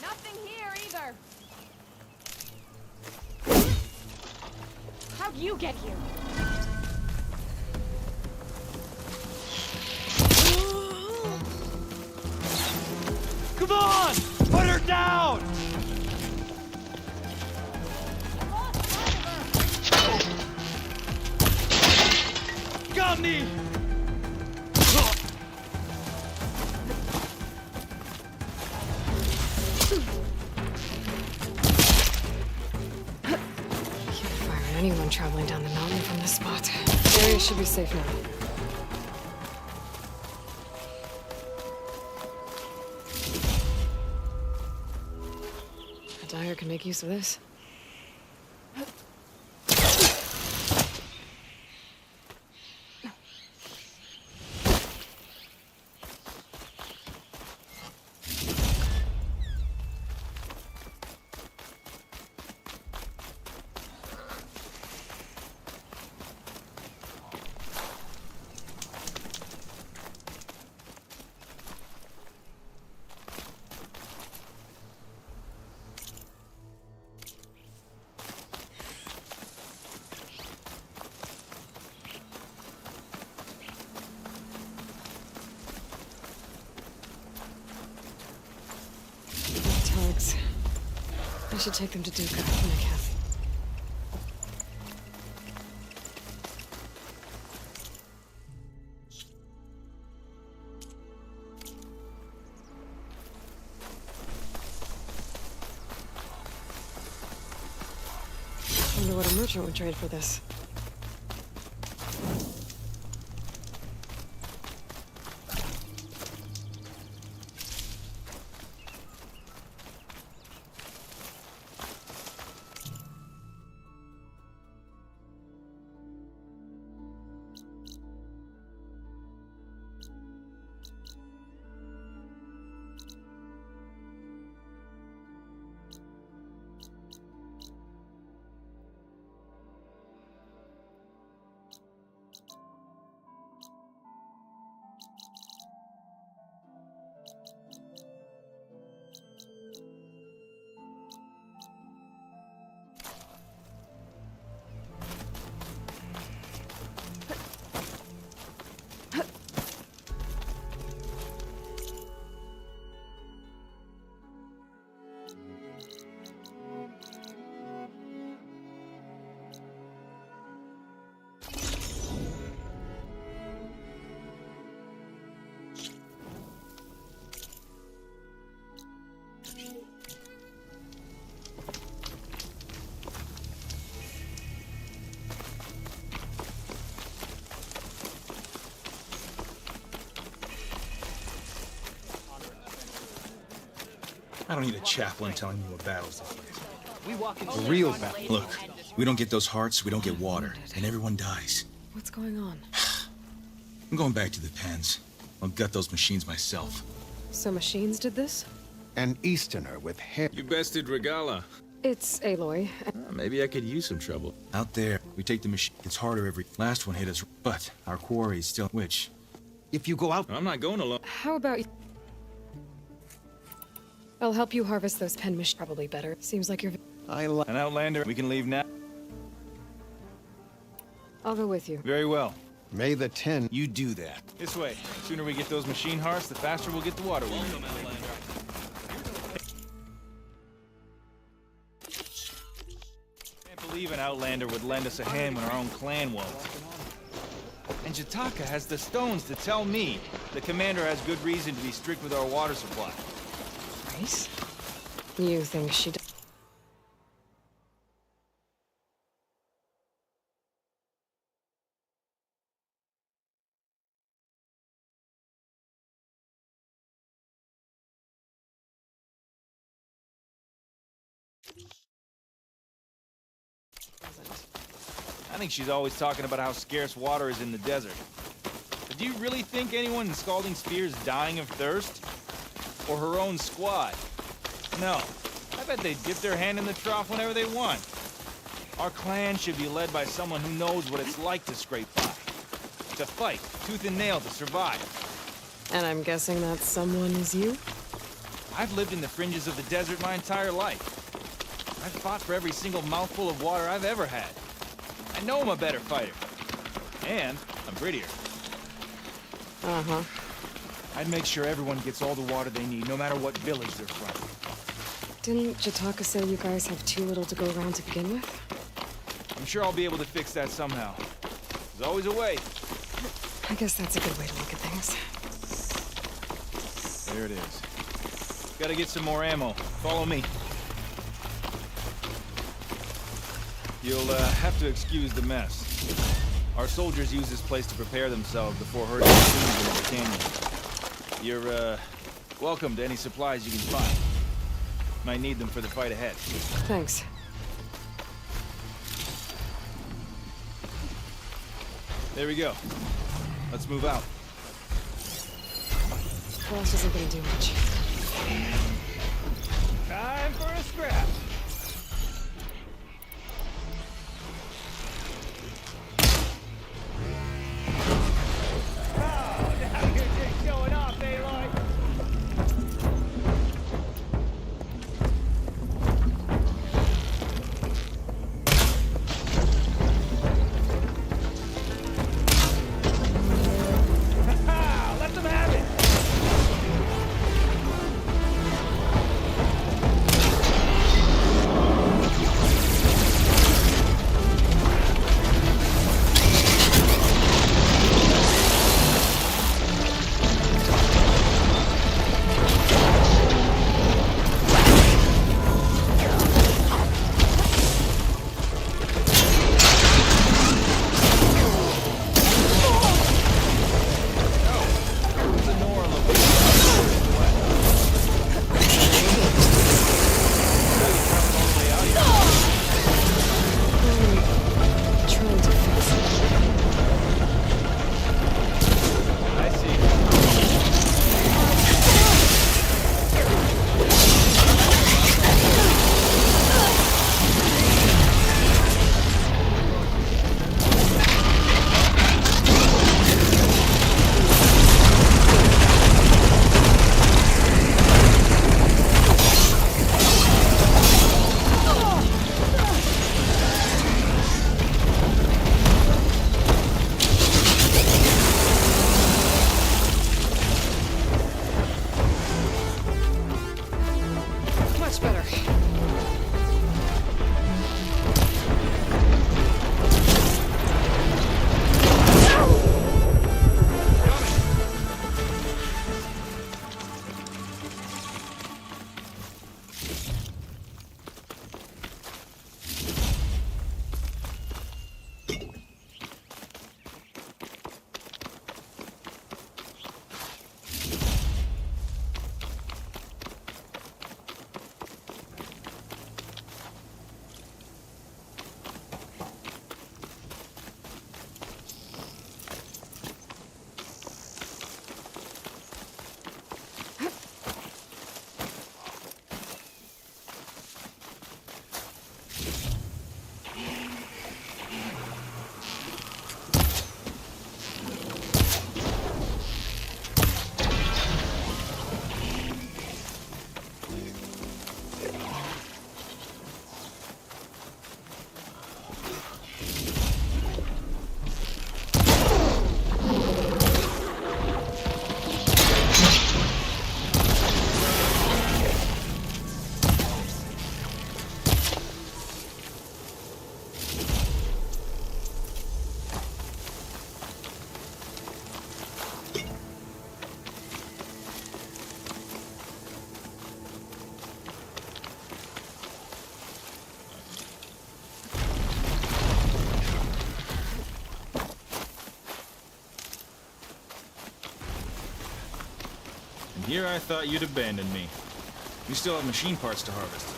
Nothing here either. How'd you get here? Come on! Put her down! Got me! Can't fire at anyone traveling down the mountain from this spot. The area should be safe now. A dyer can make use of this. Tugs. I should take them to Duca when I can. Wonder what a merchant would trade for this. I don't need a chaplain telling me what battles to fight. We walk in A real battle. Look, we don't get those hearts, we don't get water, and everyone dies. What's going on? I'm going back to the pens. I'll gut those machines myself. So machines did this? An Easterner with hair. You bested Regala. It's Aloy. Maybe I could use some trouble. Out there, we take the machine. It's harder every... Last one hit us, but our quarry is still... Which? If you go out... I'm not going alone. How about you? I'll help you harvest those pen machines. Probably better. Seems like you're... An outlander. We can leave now. I'll go with you. Very well. May the 10... You do that. This way. The sooner we get those machine hearts, the faster we'll get the water we need. Can't believe an Outlander would lend us a hand when our own clan won't. And Jataka has the stones to tell me the commander has good reason to be strict with our water supply. Right? You think she I think she's always talking about how scarce water is in the desert. But do you really think anyone in Scalding Spear is dying of thirst? Or her own squad? No. I bet they dip their hand in the trough whenever they want. Our clan should be led by someone who knows what it's like to scrape by. To fight, tooth and nail to survive. And I'm guessing that someone is you? I've lived in the fringes of the desert my entire life. I've fought for every single mouthful of water I've ever had. I know I'm a better fighter. And I'm prettier. Uh-huh. I'd make sure everyone gets all the water they need, no matter what village they're from. Didn't Jataka say you guys have too little to go around to begin with? I'm sure I'll be able to fix that somehow. There's always a way. I guess that's a good way to look at things. There it is. Gotta get some more ammo. Follow me. You'll have to excuse the mess. Our soldiers use this place to prepare themselves before herding streams into the canyon. You're, welcome to any supplies you can find. Might need them for the fight ahead. Thanks. There we go. Let's move out. Frost isn't gonna do much. Time for a scrap. Oh, now you're just showing off, Aloy. Let them have it. And here I thought you'd abandoned me. We still have machine parts to harvest.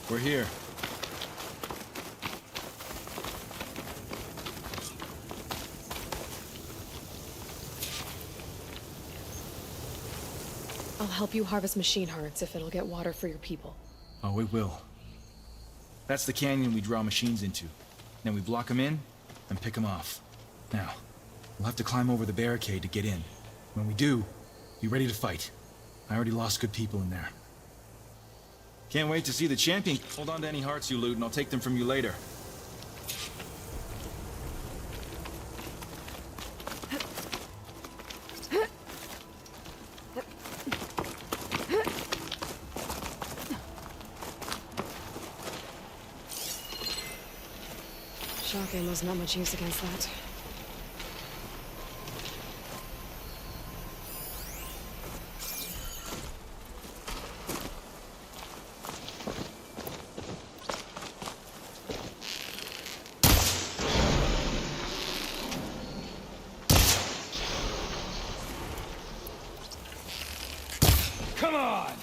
We're here. I'll help you harvest machine hearts if it'll get water for your people. Oh, it will. That's the canyon we draw machines into. Then we block them in and pick them off. Now, we'll have to climb over the barricade to get in. When we do, be ready to fight. I already lost good people in there. Can't wait to see the champion. Hold on to any hearts you loot, and I'll take them from you later. Shock ammo's not much use against that. Come on!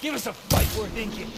Give us a fight worth thinking!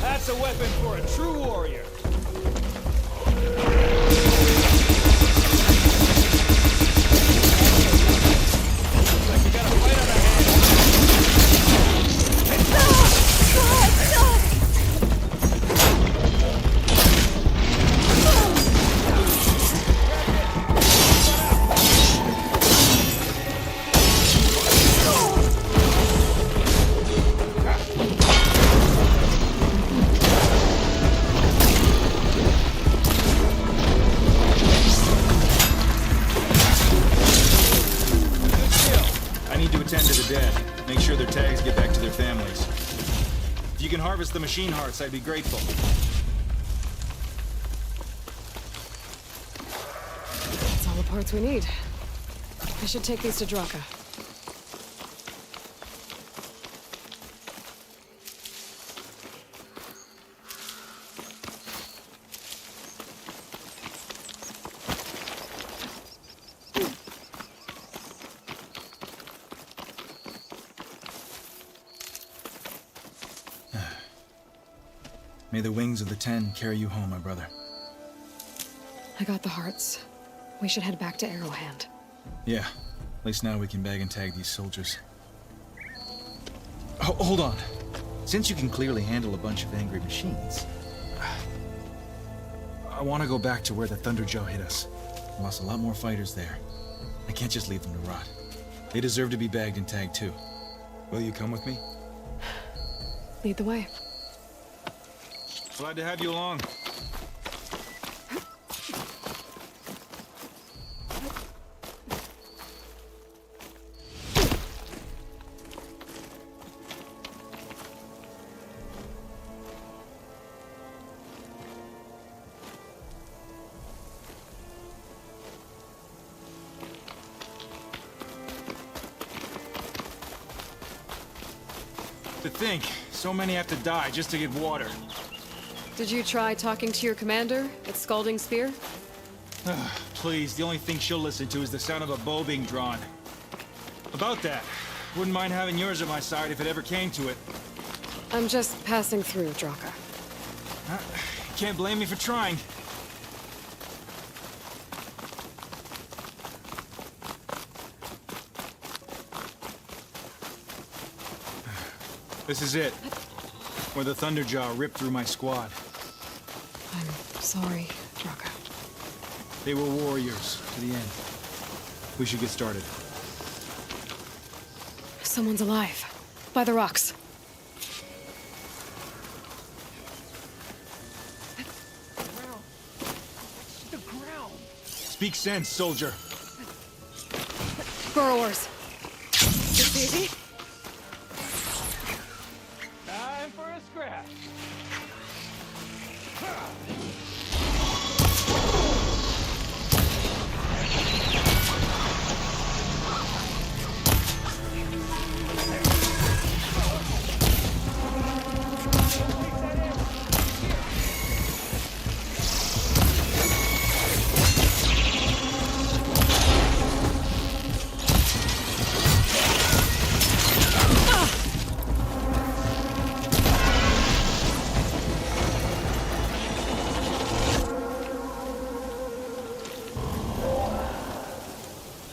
That's a weapon for a true warrior! Make sure their tags get back to their families. If you can harvest the machine hearts, I'd be grateful. That's all the parts we need. I should take these to Draka. May the wings of the Ten carry you home, my brother. I got the hearts. We should head back to Arrowhand. Yeah. At least now we can bag and tag these soldiers. Hold on. Since you can clearly handle a bunch of angry machines, I want to go back to where the Thunderjaw hit us. I lost a lot more fighters there. I can't just leave them to rot. They deserve to be bagged and tagged too. Will you come with me? Lead the way. Glad to have you along. To think, so many have to die just to get water. Did you try talking to your commander at Scalding Spear? Please, the only thing she'll listen to is the sound of a bow being drawn. About that, wouldn't mind having yours at my side if it ever came to it. I'm just passing through, Draka. Can't blame me for trying. This is it. Where the Thunderjaw ripped through my squad. I'm sorry, Draka. They were warriors to the end. We should get started. Someone's alive. By the rocks. The ground. Speak sense, soldier. Burrowers. It's easy. Time for a scrap.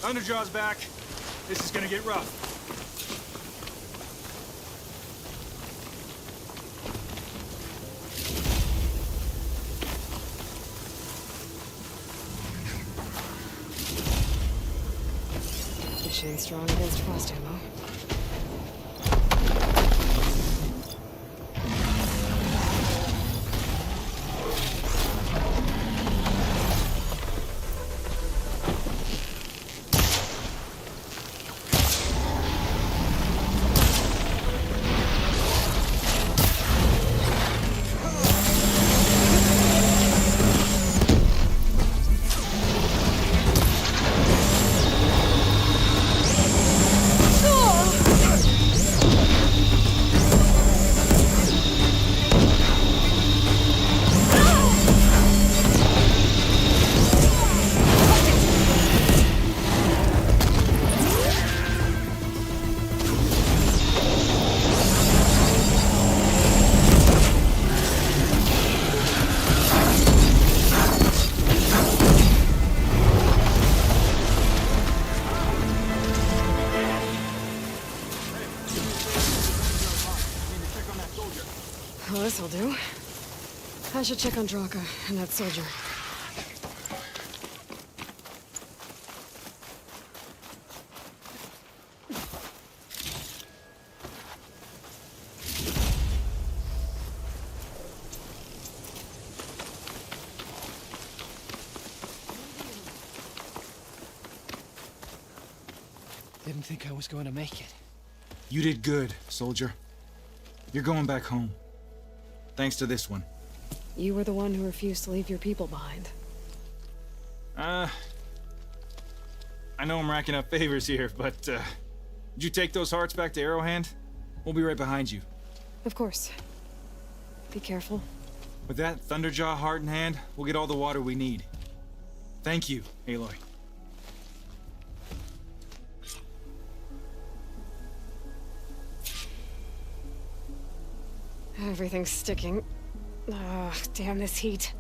Thunderjaw's back. This is gonna get rough. Machine strong against frost ammo. Well, this'll do. I should check on Draka and that soldier. Didn't think I was going to make it. You did good, soldier. You're going back home. Thanks to this one. You were the one who refused to leave your people behind. I know I'm racking up favors here, but, did you take those hearts back to Arrowhand? We'll be right behind you. Of course. Be careful. With that Thunderjaw heart in hand, we'll get all the water we need. Thank you, Aloy. Everything's sticking. Ugh, damn this heat.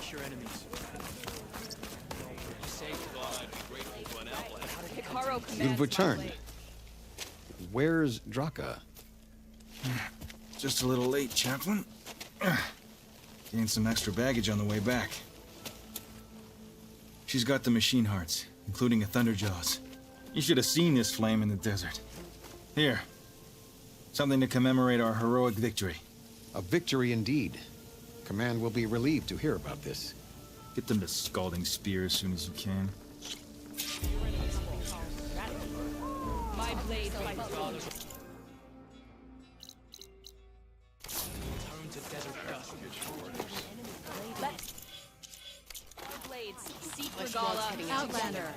crush your enemies. You've returned. Where's Draka? Just a little late, Chaplain. Gained some extra baggage on the way back. She's got the machine hearts, including a Thunderjaws. You should have seen this flame in the desert. Here. Something to commemorate our heroic victory. A victory indeed. Command will be relieved to hear about this. Get them to Scalding Spear as soon as you can. My blade fights for you. Turn to desert dust. Blades, seek Regala, Outlander.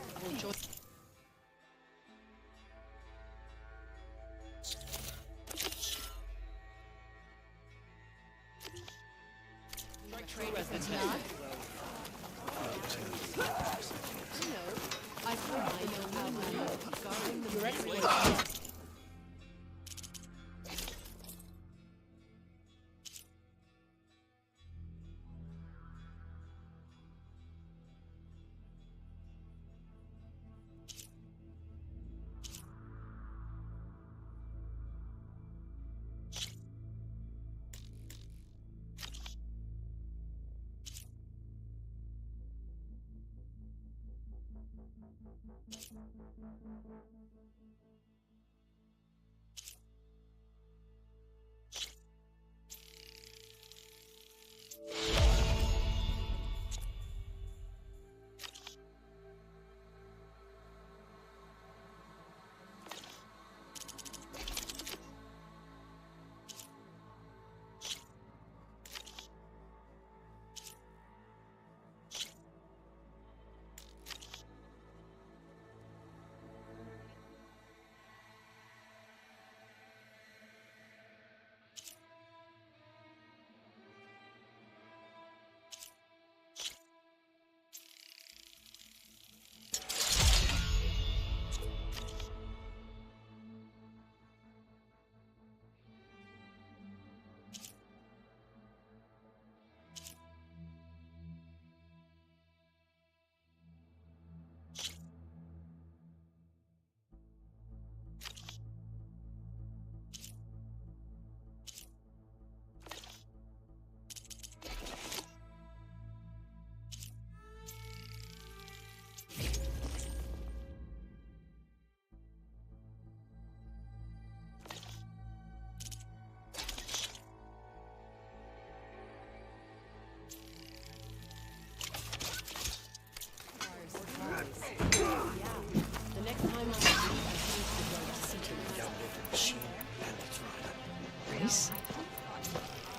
Race?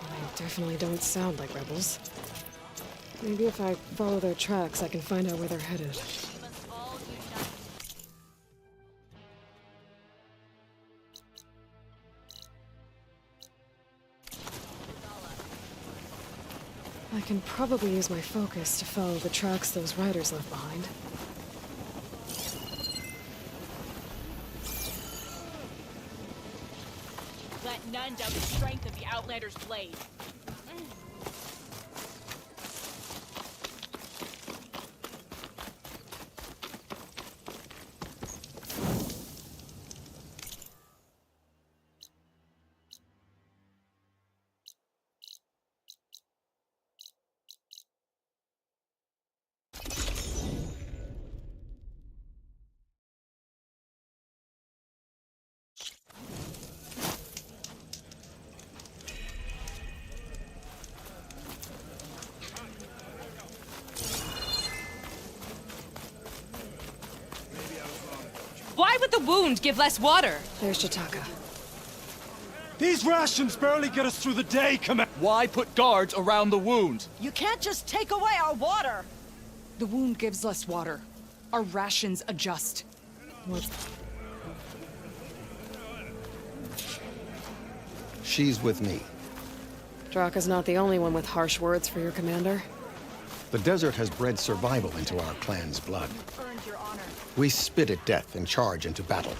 They definitely don't sound like rebels. Maybe if I follow their tracks, I can find out where they're headed. I can probably use my focus to follow the tracks those riders left behind. Let none doubt the strength of the Outlander's blade. Why would the wound give less water? There's Jataka. These rations barely get us through the day, Why put guards around the wound? You can't just take away our water! The wound gives less water. Our rations adjust. What? She's with me. Draka's not the only one with harsh words for your commander. The desert has bred survival into our clan's blood. Earned your honor. We spit at death and charge into battle.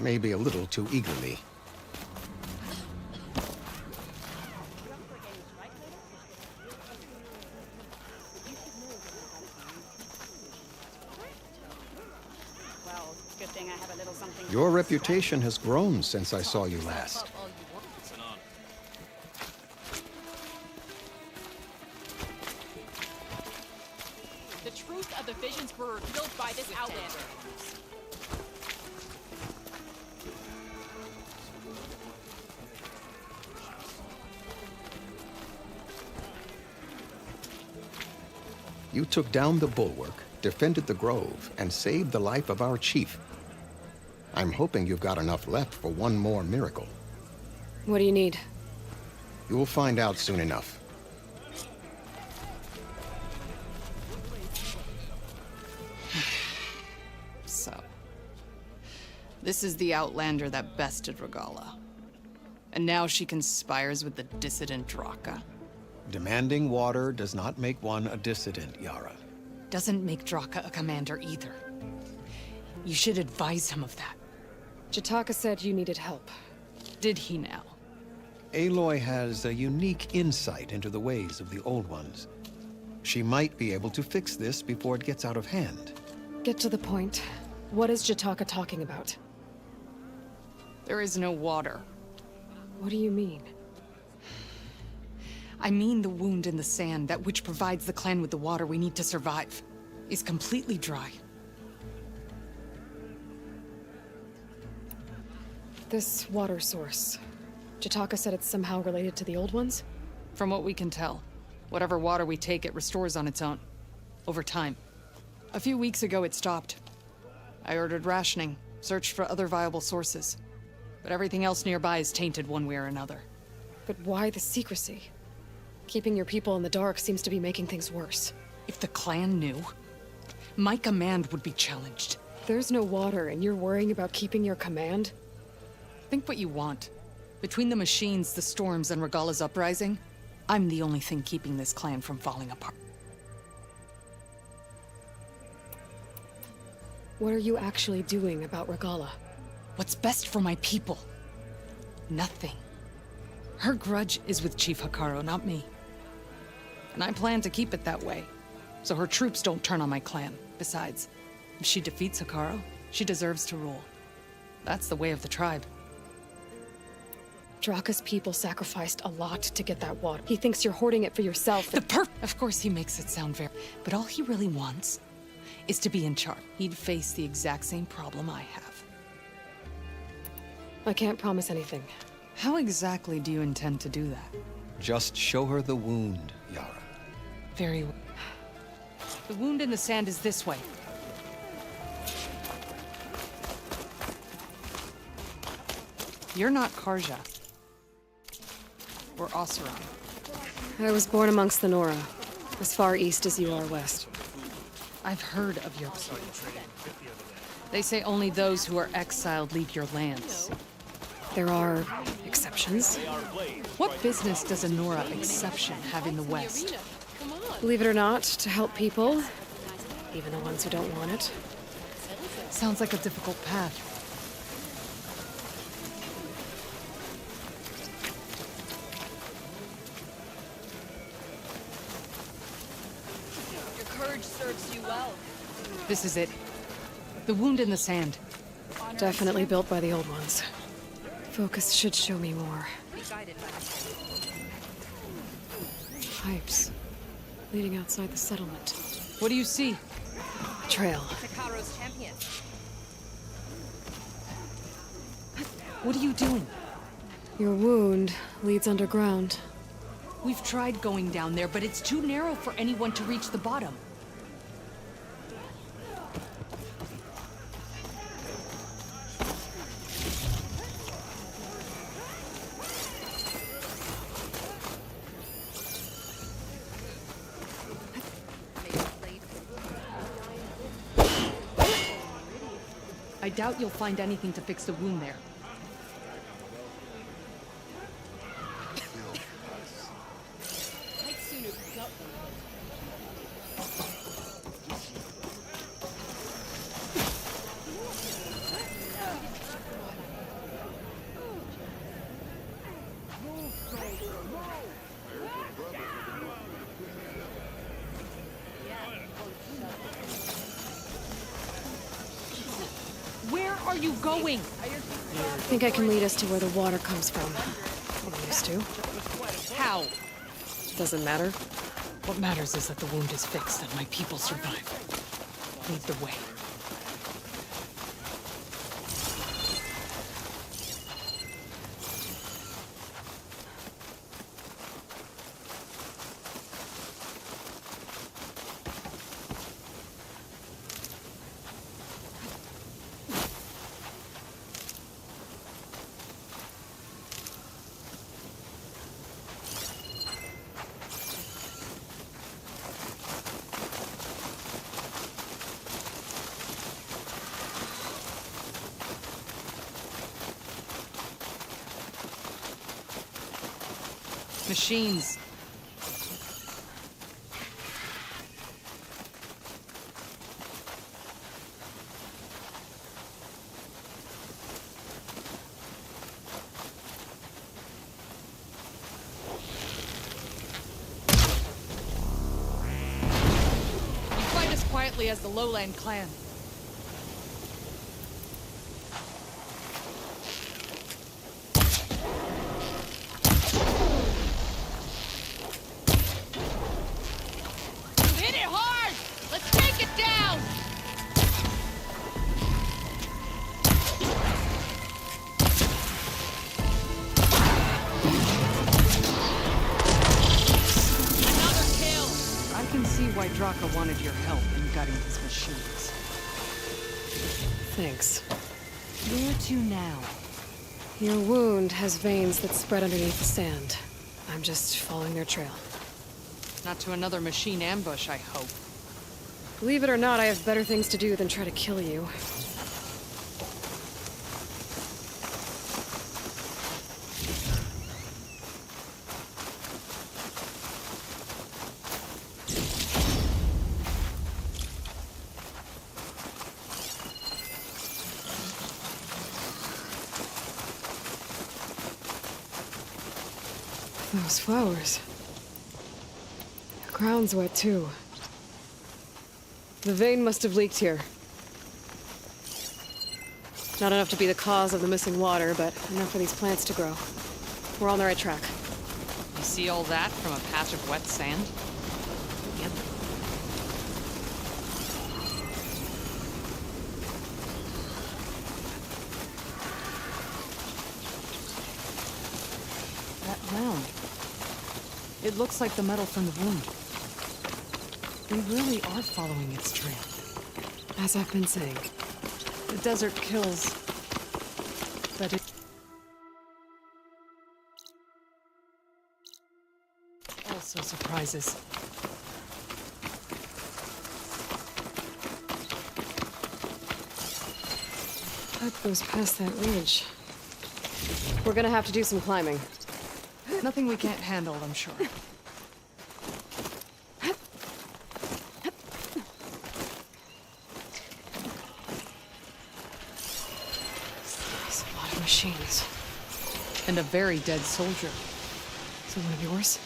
Maybe a little too eagerly. I have a little something. Your reputation has grown since I saw you last. The truth of the visions were revealed by this outlander. You took down the bulwark, defended the grove, and saved the life of our chief. I'm hoping you've got enough left for one more miracle. What do you need? You'll find out soon enough. So, this is the outlander that bested Regala. And now she conspires with the dissident Draka. Demanding water does not make one a dissident, Yara. Doesn't make Draka a commander either. You should advise him of that. Jataka said you needed help. Did he now? Aloy has a unique insight into the ways of the Old Ones. She might be able to fix this before it gets out of hand. Get to the point. What is Jataka talking about? There is no water. What do you mean? I mean the wound in the sand, that which provides the clan with the water we need to survive, is completely dry. This water source. Jataka said it's somehow related to the Old Ones? From what we can tell, whatever water we take, it restores on its own. Over time. A few weeks ago, it stopped. I ordered rationing, searched for other viable sources. But everything else nearby is tainted one way or another. But why the secrecy? Keeping your people in the dark seems to be making things worse. If the clan knew, my command would be challenged. There's no water and you're worrying about keeping your command? Think what you want. Between the machines, the storms, and Regala's uprising, I'm the only thing keeping this clan from falling apart. What are you actually doing about Regala? What's best for my people? Nothing. Her grudge is with Chief Hikaru, not me. And I plan to keep it that way, so her troops don't turn on my clan. Besides, if she defeats Hikaru, she deserves to rule. That's the way of the tribe. Draka's people sacrificed a lot to get that water. He thinks you're hoarding it for yourself. Of course he makes it sound very... But all he really wants is to be in charge. He'd face the exact same problem I have. I can't promise anything. How exactly do you intend to do that? Just show her the wound, Yara. Very well. The wound in the sand is this way. You're not Karja. Or Oseram. I was born amongst the Nora, as far east as you are west. I've heard of your people. They say only those who are exiled leave your lands. There are exceptions. What business does a Nora exception have in the West? Believe it or not, to help people, even the ones who don't want it. Sounds like a difficult path. Your courage serves you well. This is it. The wound in the sand. Definitely built by the Old Ones. Focus should show me more. Pipes leading outside the settlement. What do you see? Trail. Hikaru's champion. What are you doing? Your wound leads underground. We've tried going down there, but it's too narrow for anyone to reach the bottom. I doubt you'll find anything to fix the wound there. Where are you going? I think I can lead us to where the water comes from. I'm used to. How? Doesn't matter. What matters is that the wound is fixed and my people survive. Lead the way. Machines. You fight as quietly as the Lowland clan. Hit it hard! Let's take it down! Another kill! I can see why Draka wanted your help in gutting his machines. Thanks. Where to now? Your wound has veins that spread underneath the sand. I'm just following their trail. Not to another machine ambush, I hope. Believe it or not, I have better things to do than try to kill you. Those flowers. The ground's wet too. The vein must have leaked here. Not enough to be the cause of the missing water, but enough for these plants to grow. We're on the right track. You see all that from a patch of wet sand? Yep. That mound. It looks like the metal from the wound. We really are following its trail. As I've been saying. The desert kills, but it also surprises. That goes past that ridge. We're gonna have to do some climbing. Nothing we can't handle, I'm sure. There's a lot of machines. And a very dead soldier. So one of yours?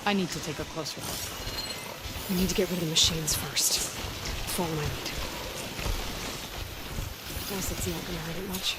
I need to take a closer look. We need to get rid of the machines first. Follow my lead. Acid's not gonna hurt it much.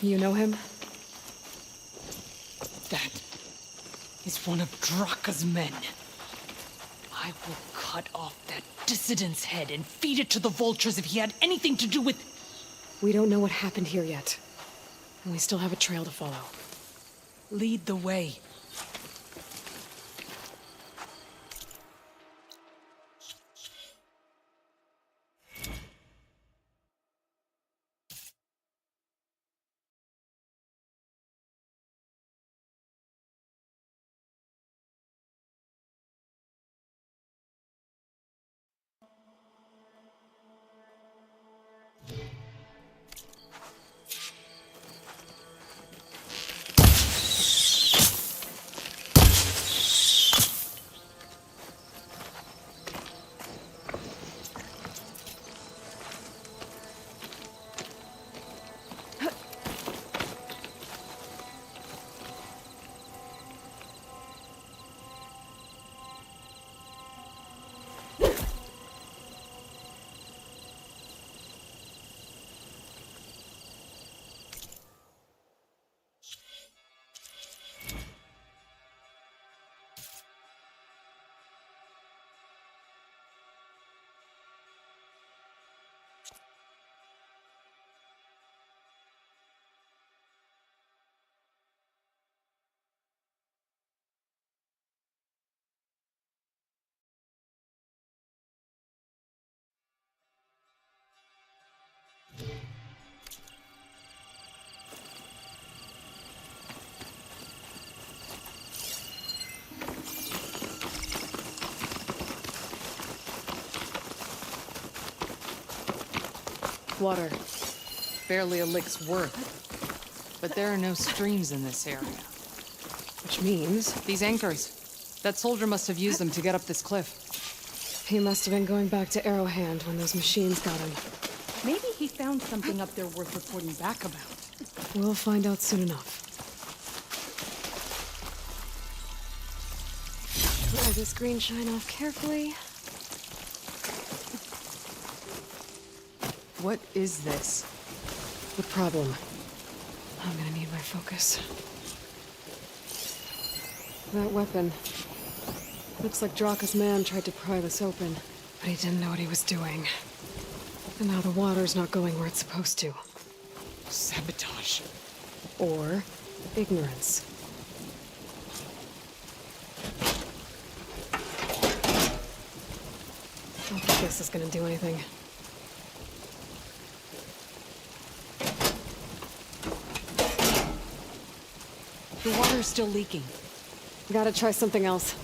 You know him? That is one of Draka's men. I will cut off that dissident's head and feed it to the vultures if he had anything to do with... We don't know what happened here yet. And we still have a trail to follow. Lead the way. Water. Barely a lick's worth. But there are no streams in this area. Which means... These anchors. That soldier must have used them to get up this cliff. He must have been going back to Arrowhand when those machines got him. Maybe he found something up there worth reporting back about. We'll find out soon enough. Dry this green shine off carefully. What is this? The problem. I'm gonna need my focus. That weapon. Looks like Draka's man tried to pry this open, but he didn't know what he was doing. And now the water's not going where it's supposed to. Sabotage. Or ignorance. I don't think this is gonna do anything. The water's still leaking. Gotta try something else.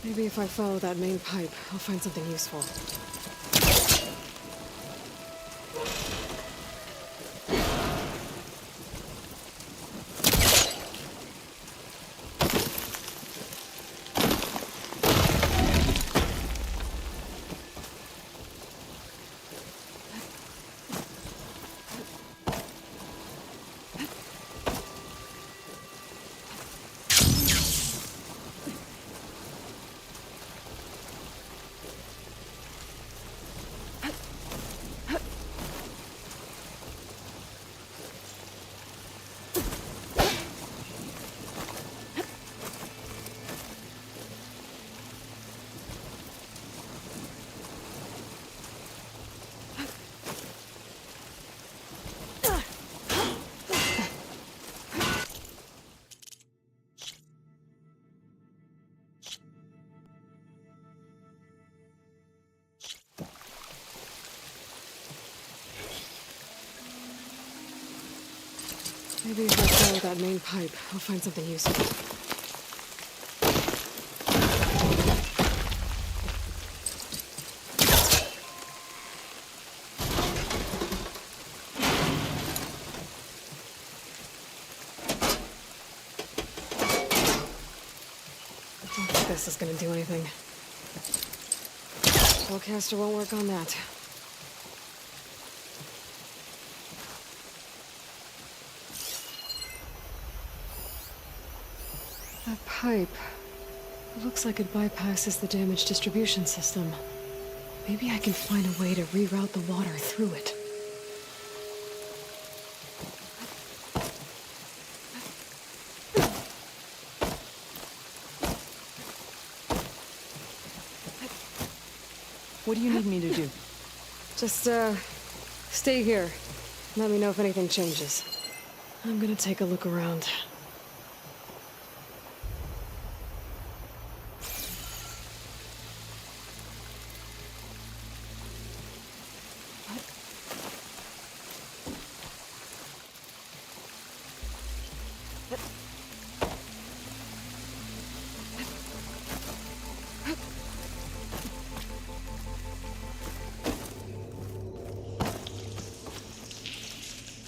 Maybe if I follow that main pipe, I'll find something useful. Maybe if I follow that main pipe, I'll find something useful. I don't think this is gonna do anything. Spellcaster won't work on that. That pipe. It looks like it bypasses the damage distribution system. Maybe I can find a way to reroute the water through it. What do you need me to do? Just, stay here. Let me know if anything changes. I'm gonna take a look around.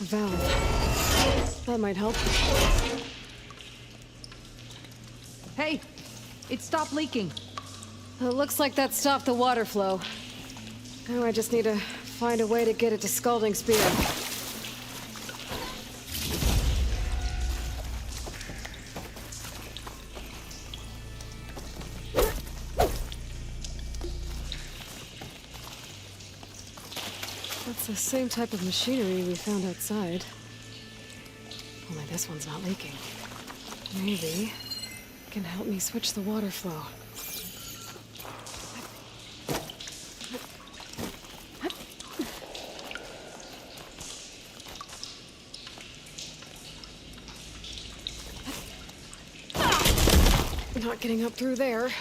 A valve. That might help. Hey! It stopped leaking. It looks like that stopped the water flow. Now I just need to find a way to get it to Scalding Spear. That's the same type of machinery we found outside. Only this one's not leaking. Maybe it can help me switch the water flow. Not getting up through there.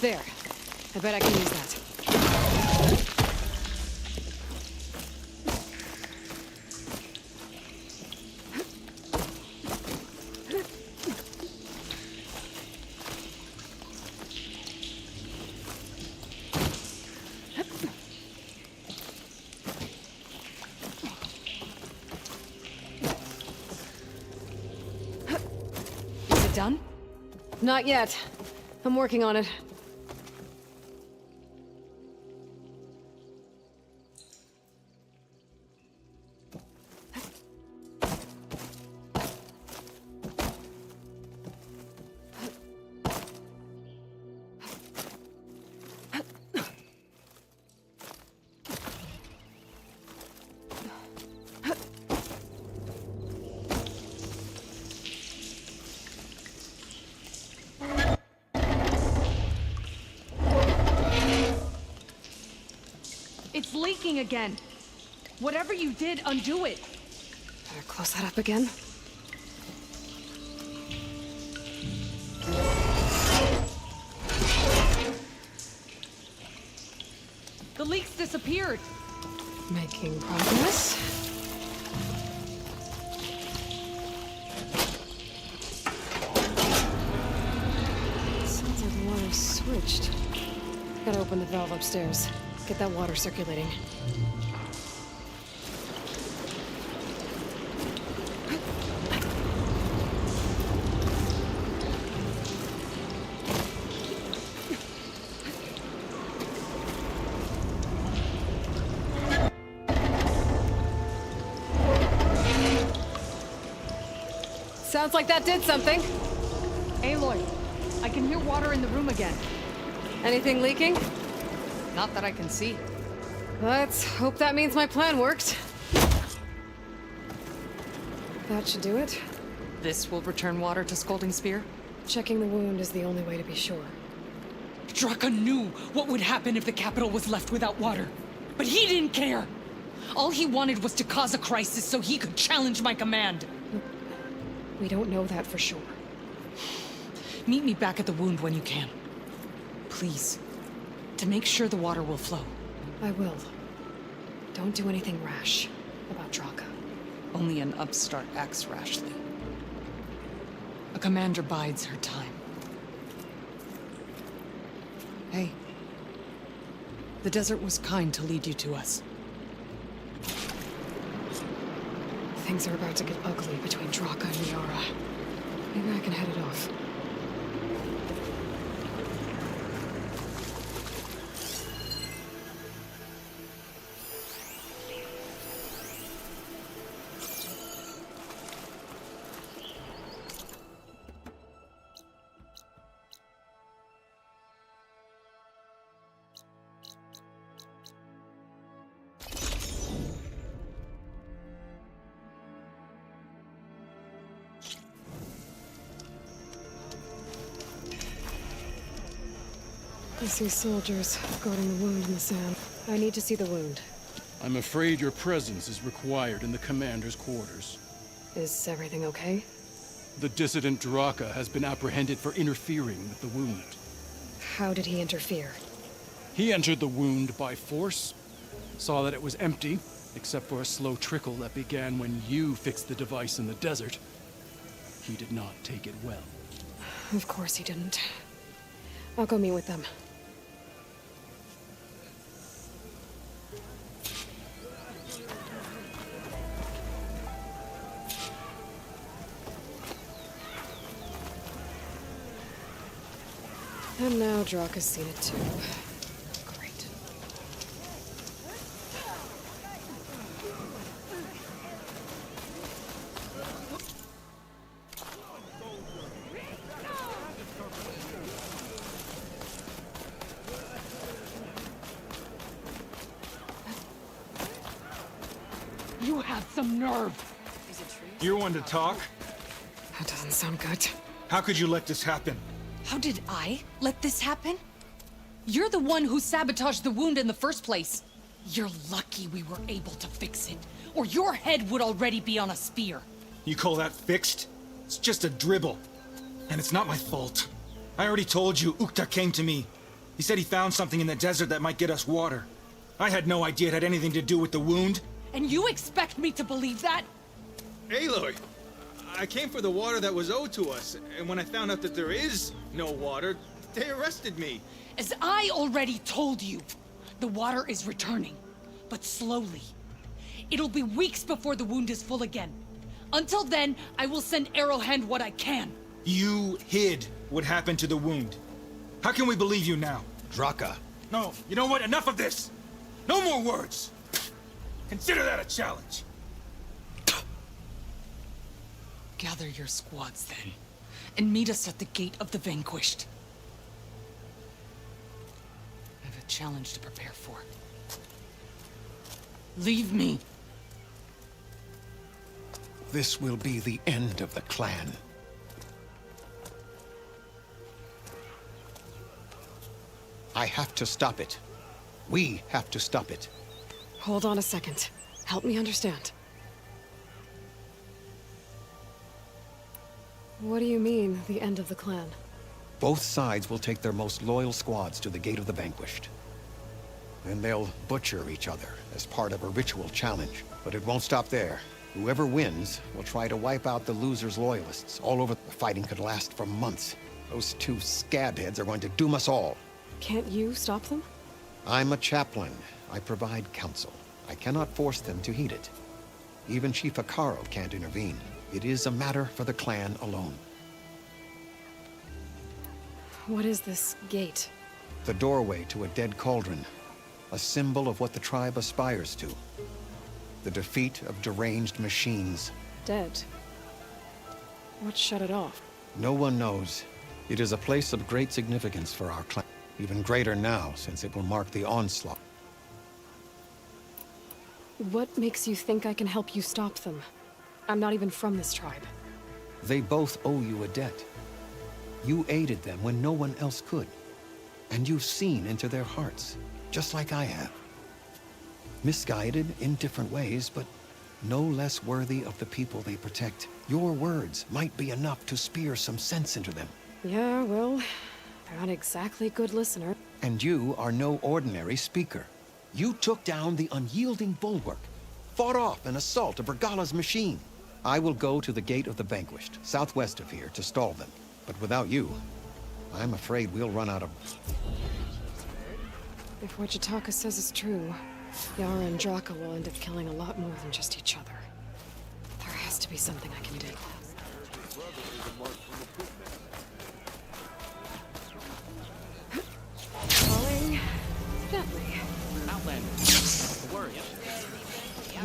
There. I bet I can use that. Is it done? Not yet. I'm working on it. It's leaking again. Whatever you did, undo it. Better close that up again. The leaks disappeared. Making progress. Sounds like the water's switched. Gotta open the valve upstairs. Get that water circulating. Sounds like that did something. Aloy, I can hear water in the room again. Anything leaking? Not that I can see. Let's hope that means my plan worked. That should do it. This will return water to Scalding Spear? Checking the wound is the only way to be sure. Draka knew what would happen if the capital was left without water. But he didn't care! All he wanted was to cause a crisis so he could challenge my command. We don't know that for sure. Meet me back at the wound when you can. Please. To make sure the water will flow. I will. Don't do anything rash about Draka. Only an upstart acts rashly. A commander bides her time. Hey. The desert was kind to lead you to us. Things are about to get ugly between Draka and Yara. Maybe I can head it off. I see soldiers guarding the wound in the sand. I need to see the wound. I'm afraid your presence is required in the commander's quarters. Is everything okay? The dissident Draka has been apprehended for interfering with the wound. How did he interfere? He entered the wound by force, saw that it was empty, except for a slow trickle that began when you fixed the device in the desert. He did not take it well. Of course he didn't. I'll go meet with them. And now Draka's seen it too. Great. You have some nerve. You're one to talk? That doesn't sound good. How could you let this happen? How did I let this happen? You're the one who sabotaged the wound in the first place. You're lucky we were able to fix it, or your head would already be on a spear. You call that fixed? It's just a dribble. And it's not my fault. I already told you, Ukta came to me. He said he found something in the desert that might get us water. I had no idea it had anything to do with the wound. And you expect me to believe that? Aloy, I came for the water that was owed to us, and when I found out that there is no water, they arrested me. As I already told you, the water is returning, but slowly. It'll be weeks before the wound is full again. Until then, I will send Arrowhand what I can. You hid what happened to the wound. How can we believe you now? Draka. No, you know what? Enough of this! No more words! Consider that a challenge. Gather your squads then, and meet us at the Gate of the Vanquished. I have a challenge to prepare for. Leave me. This will be the end of the clan. I have to stop it. We have to stop it. Hold on a second. Help me understand. What do you mean, the end of the clan? Both sides will take their most loyal squads to the Gate of the Vanquished. Then they'll butcher each other as part of a ritual challenge. But it won't stop there. Whoever wins will try to wipe out the loser's loyalists all over. The fighting could last for months. Those two scabheads are going to doom us all. Can't you stop them? I'm a chaplain. I provide counsel. I cannot force them to heed it. Even Chief Hikaru can't intervene. It is a matter for the clan alone. What is this gate? The doorway to a dead cauldron. A symbol of what the tribe aspires to. The defeat of deranged machines. Dead. What shut it off? No one knows. It is a place of great significance for our clan. Even greater now, since it will mark the onslaught. What makes you think I can help you stop them? I'm not even from this tribe. They both owe you a debt. You aided them when no one else could. And you've seen into their hearts, just like I have. Misguided in different ways, but no less worthy of the people they protect. Your words might be enough to spear some sense into them. Yeah, well, they're not exactly good listeners. And you are no ordinary speaker. You took down the unyielding bulwark, fought off an assault of Regala's machine. I will go to the Gate of the Vanquished, southwest of here, to stall them. But without you, I'm afraid we'll run out of... If what Jataka says is true, Yara and Draka will end up killing a lot more than just each other. There has to be something I can do. Falling gently. Outlander. The warrior.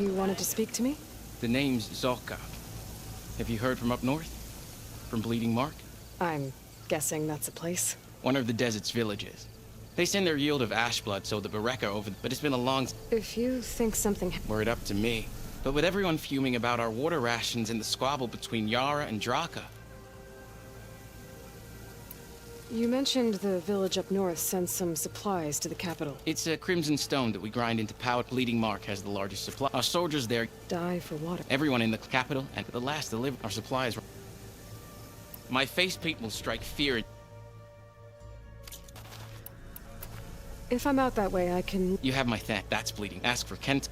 You wanted to speak to me? The name's Zolka. Have you heard from up north? From Bleeding Mark? I'm guessing that's a place. One of the desert's villages. They send their yield of ash blood so the Bereka over, but it's been a long... If you think something... Were it up to me. But with everyone fuming about our water rations and the squabble between Yara and Draka... You mentioned the village up north sent some supplies to the capital. It's a crimson stone that we grind into powder. Bleeding Mark has the largest supply. Our soldiers there die for water. Everyone in the capital, and the last deliver our supplies. My facepaint will strike fear. If I'm out that way, I can... You have my thank. That's bleeding. Ask for Kent.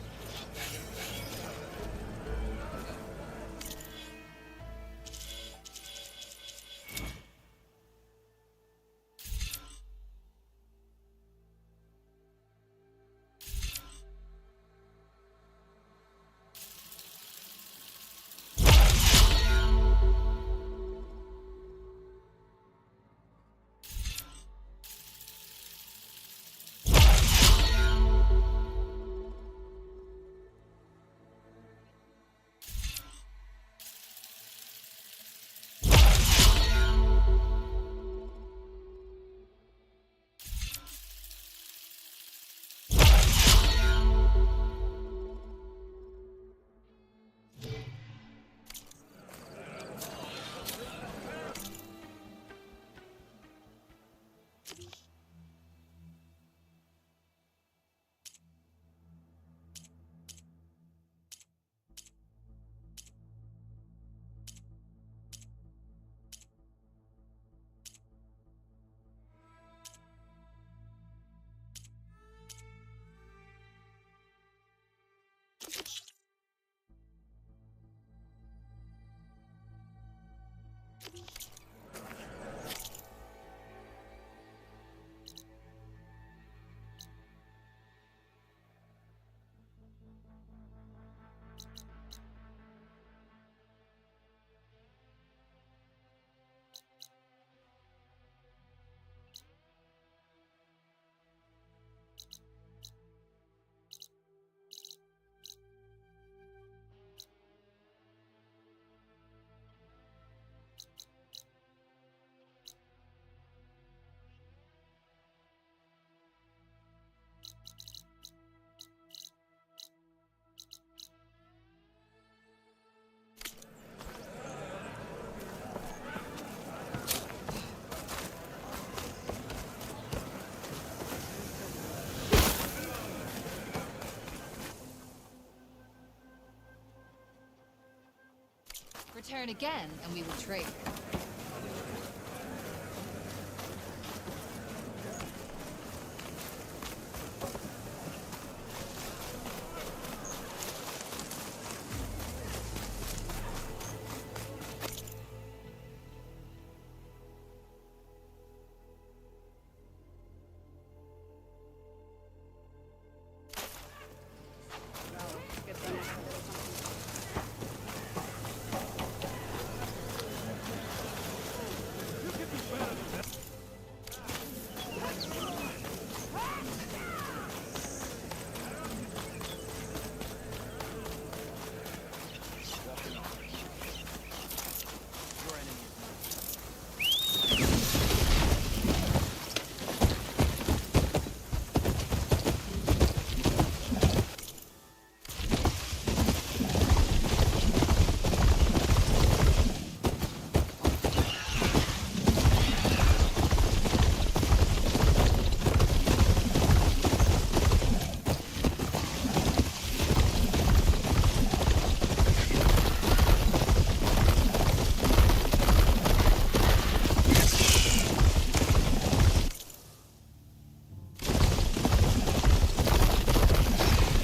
Return again, and we will trade.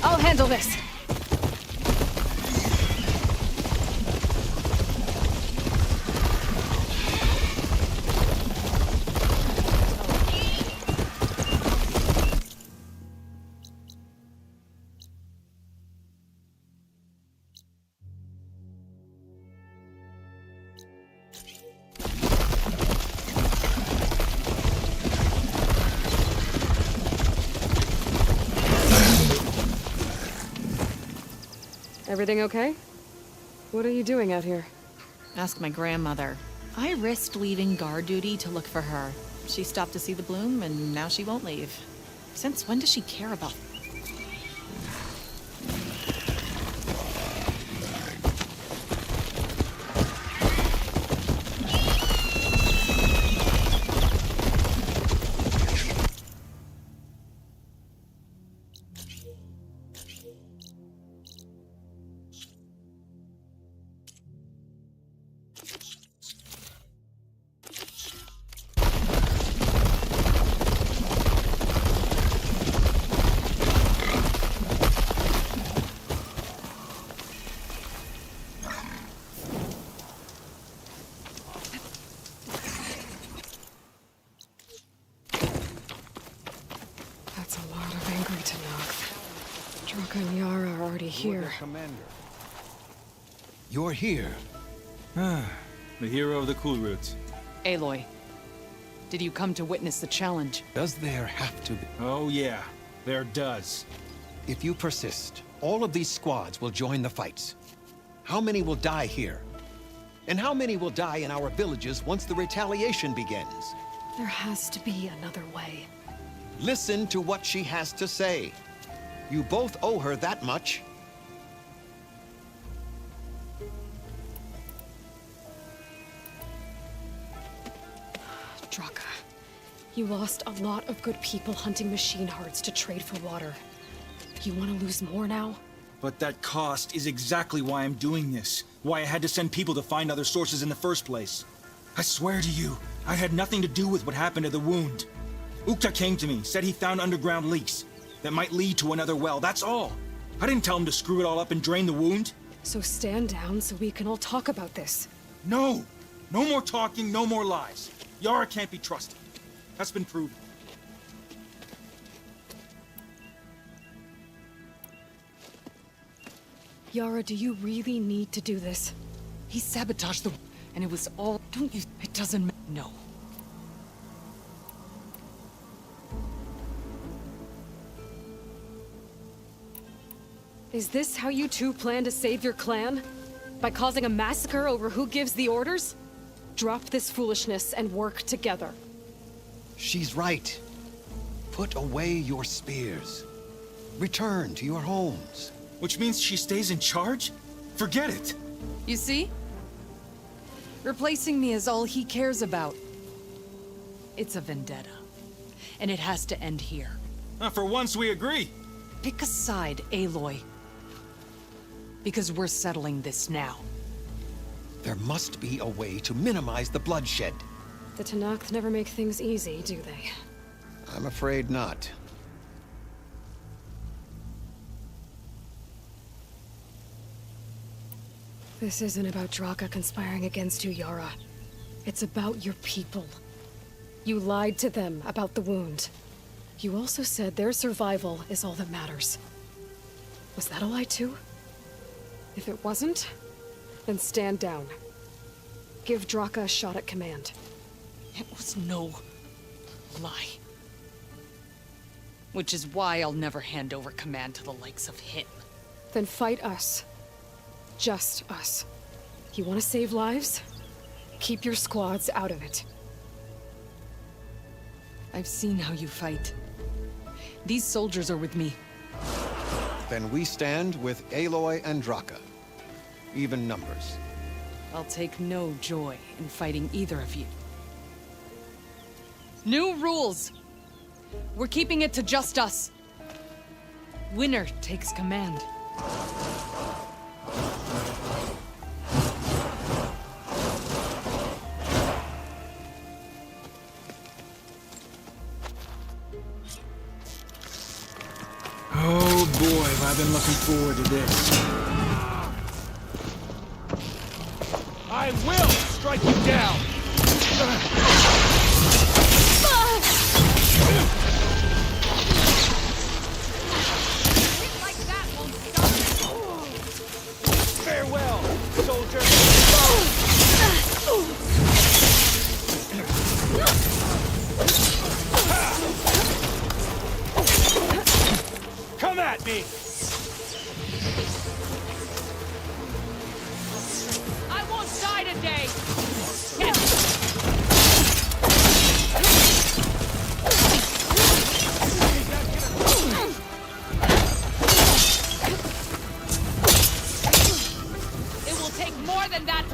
I'll handle this. Everything okay? What are you doing out here? Ask my grandmother. I risked leaving guard duty to look for her. She stopped to see the bloom, and now she won't leave. Since when does she care about... Draka and Yara are already You're here. the commander. You're here. The hero of the cool roots. Aloy, did you come to witness the challenge? Does there have to be? Oh yeah, there does. If you persist, all of these squads will join the fights. How many will die here? And how many will die in our villages once the retaliation begins? There has to be another way. Listen to what she has to say. You both owe her that much. Draka, you lost a lot of good people hunting machine hearts to trade for water. You want to lose more now? But that cost is exactly why I'm doing this. Why I had to send people to find other sources in the first place. I swear to you, I had nothing to do with what happened to the wound. Ukta came to me, said he found underground leaks that might lead to another well, that's all. I didn't tell him to screw it all up and drain the wound. So stand down so we can all talk about this. No! No more talking, no more lies. Yara can't be trusted. That's been proven. Yara, do you really need to do this? He sabotaged the... and it was all... Don't you... It doesn't matter. No. Is this how you two plan to save your clan? By causing a massacre over who gives the orders? Drop this foolishness and work together. She's right. Put away your spears. Return to your homes. Which means she stays in charge? Forget it. You see? Replacing me is all he cares about. It's a vendetta. And it has to end here. For once we agree. Pick a side, Aloy. Because we're settling this now. There must be a way to minimize the bloodshed. The Tenakth never make things easy, do they? I'm afraid not. This isn't about Draka conspiring against you, Yara. It's about your people. You lied to them about the wound. You also said their survival is all that matters. Was that a lie too? If it wasn't, then stand down. Give Draka a shot at command. It was no lie. Which is why I'll never hand over command to the likes of him. Then fight us. Just us. You want to save lives? Keep your squads out of it. I've seen how you fight. These soldiers are with me. Then we stand with Aloy and Draka. Even numbers. I'll take no joy in fighting either of you. New rules! We're keeping it to just us. Winner takes command. Oh boy, have I been looking forward to this. I will strike you down! Farewell, soldier! Come at me! I won't die today! It will take more than that.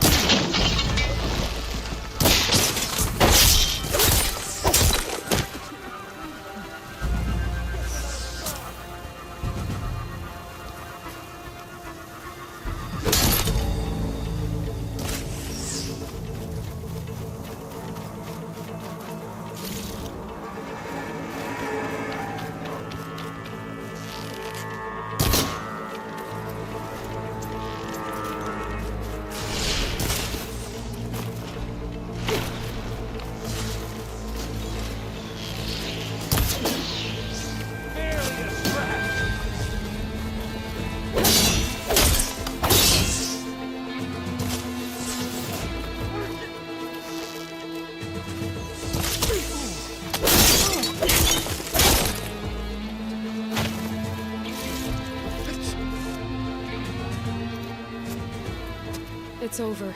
It's over.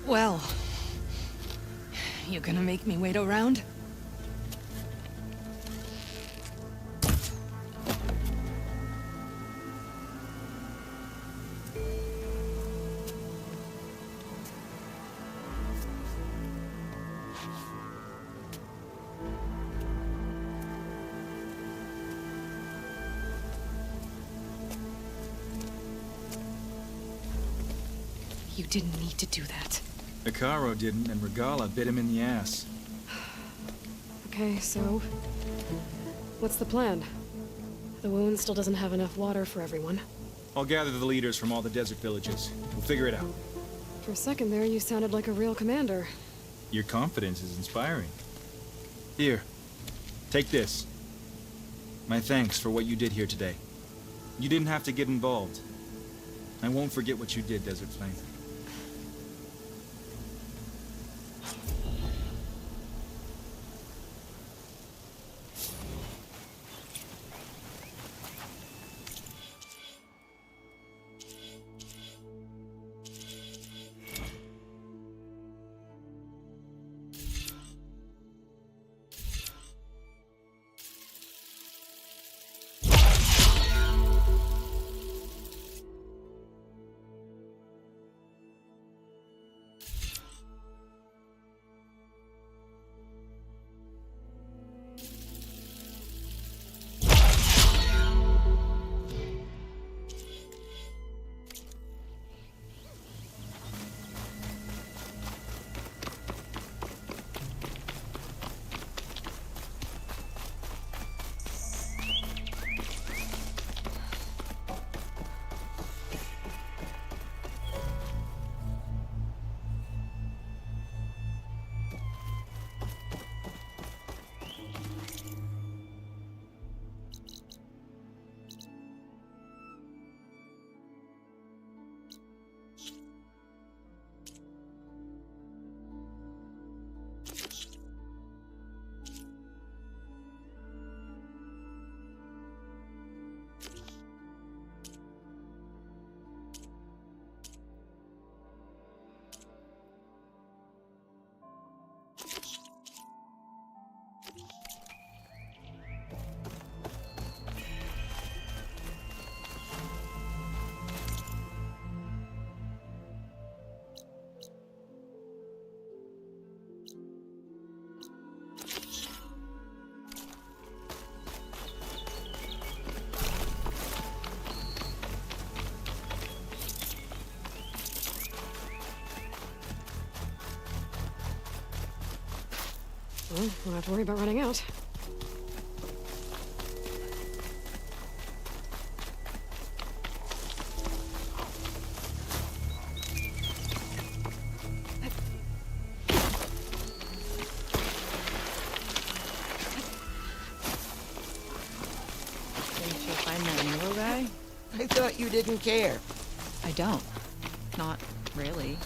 Well, you gonna make me wait around? You didn't need to do that. Hekarro didn't, and Regala bit him in the ass. Okay, so... what's the plan? The wound still doesn't have enough water for everyone. I'll gather the leaders from all the desert villages. We'll figure it out. For a second there, you sounded like a real commander. Your confidence is inspiring. Here, take this. My thanks for what you did here today. You didn't have to get involved. I won't forget what you did, Desert Flame. Well, don't have to worry about running out. Didn't you find that Milo guy? I thought you didn't care. I don't. Not really.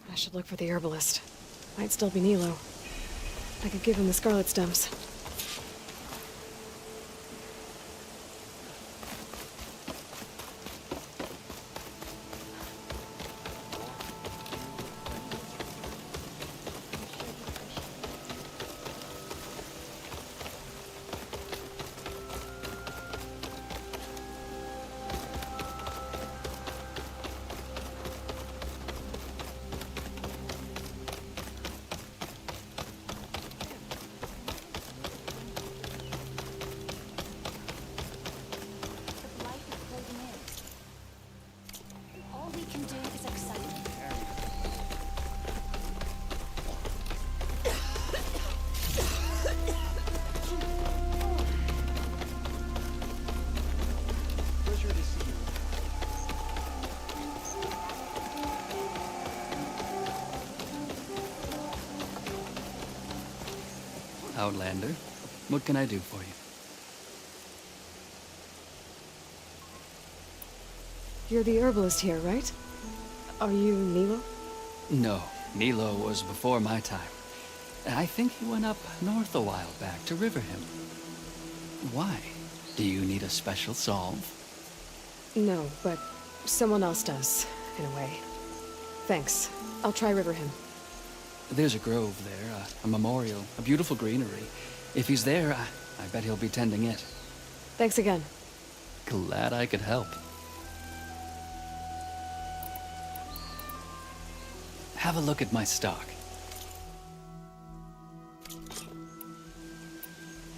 I should look for the herbalist. Might still be Nilo. I could give him the scarlet stems. Outlander. What can I do for you? You're the herbalist here, right? Are you Nilo? No, Nilo was before my time. I think he went up north a while back to Riverhim. Why? Do you need a special solve? No, but someone else does, in a way. Thanks. I'll try Riverhim. There's a grove there, a memorial, a beautiful greenery. If he's there, I bet he'll be tending it. Thanks again. Glad I could help. Have a look at my stock.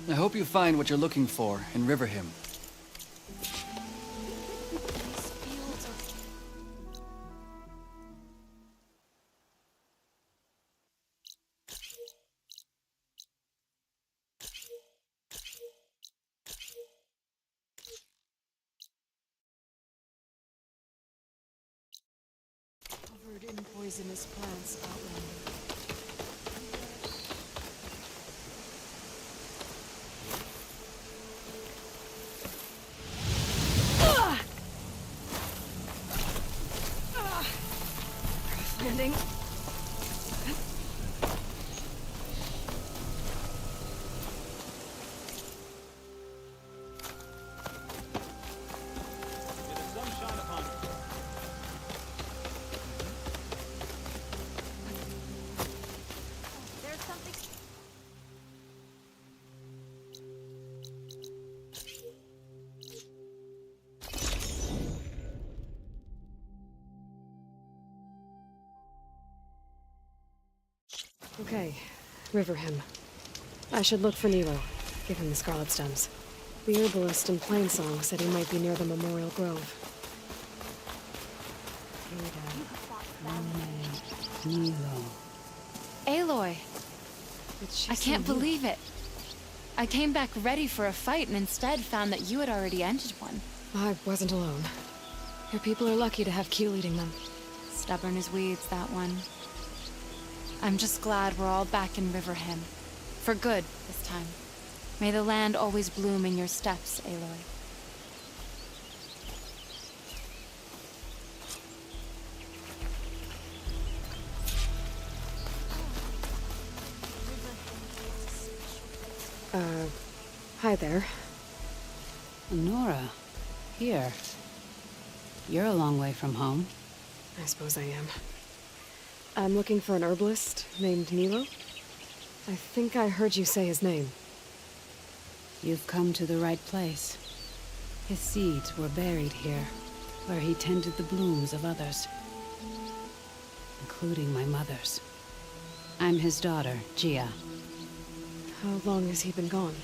I hope you find what you're looking for in Riverhim. Covered in poisonous plants, Outlander. Landing. There's something. Okay, Riverhim. I should look for Nilo, give him the scarlet stems. The herbalist in Plainsong said he might be near the Memorial Grove. Nilo. Aloy, Did she I say can't Nilo? believe it. I came back ready for a fight and instead found that you had already ended one. I wasn't alone. Your people are lucky to have Q leading them. Stubborn as weeds, that one. I'm just glad we're all back in Riverhim. For good, this time. May the land always bloom in your steps, Aloy. Hi there. Nora, here. You're a long way from home. I suppose I am. I'm looking for an herbalist named Nilo. I think I heard you say his name. You've come to the right place. His seeds were buried here, where he tended the blooms of others, including my mother's. I'm his daughter, Gia. How long has he been gone?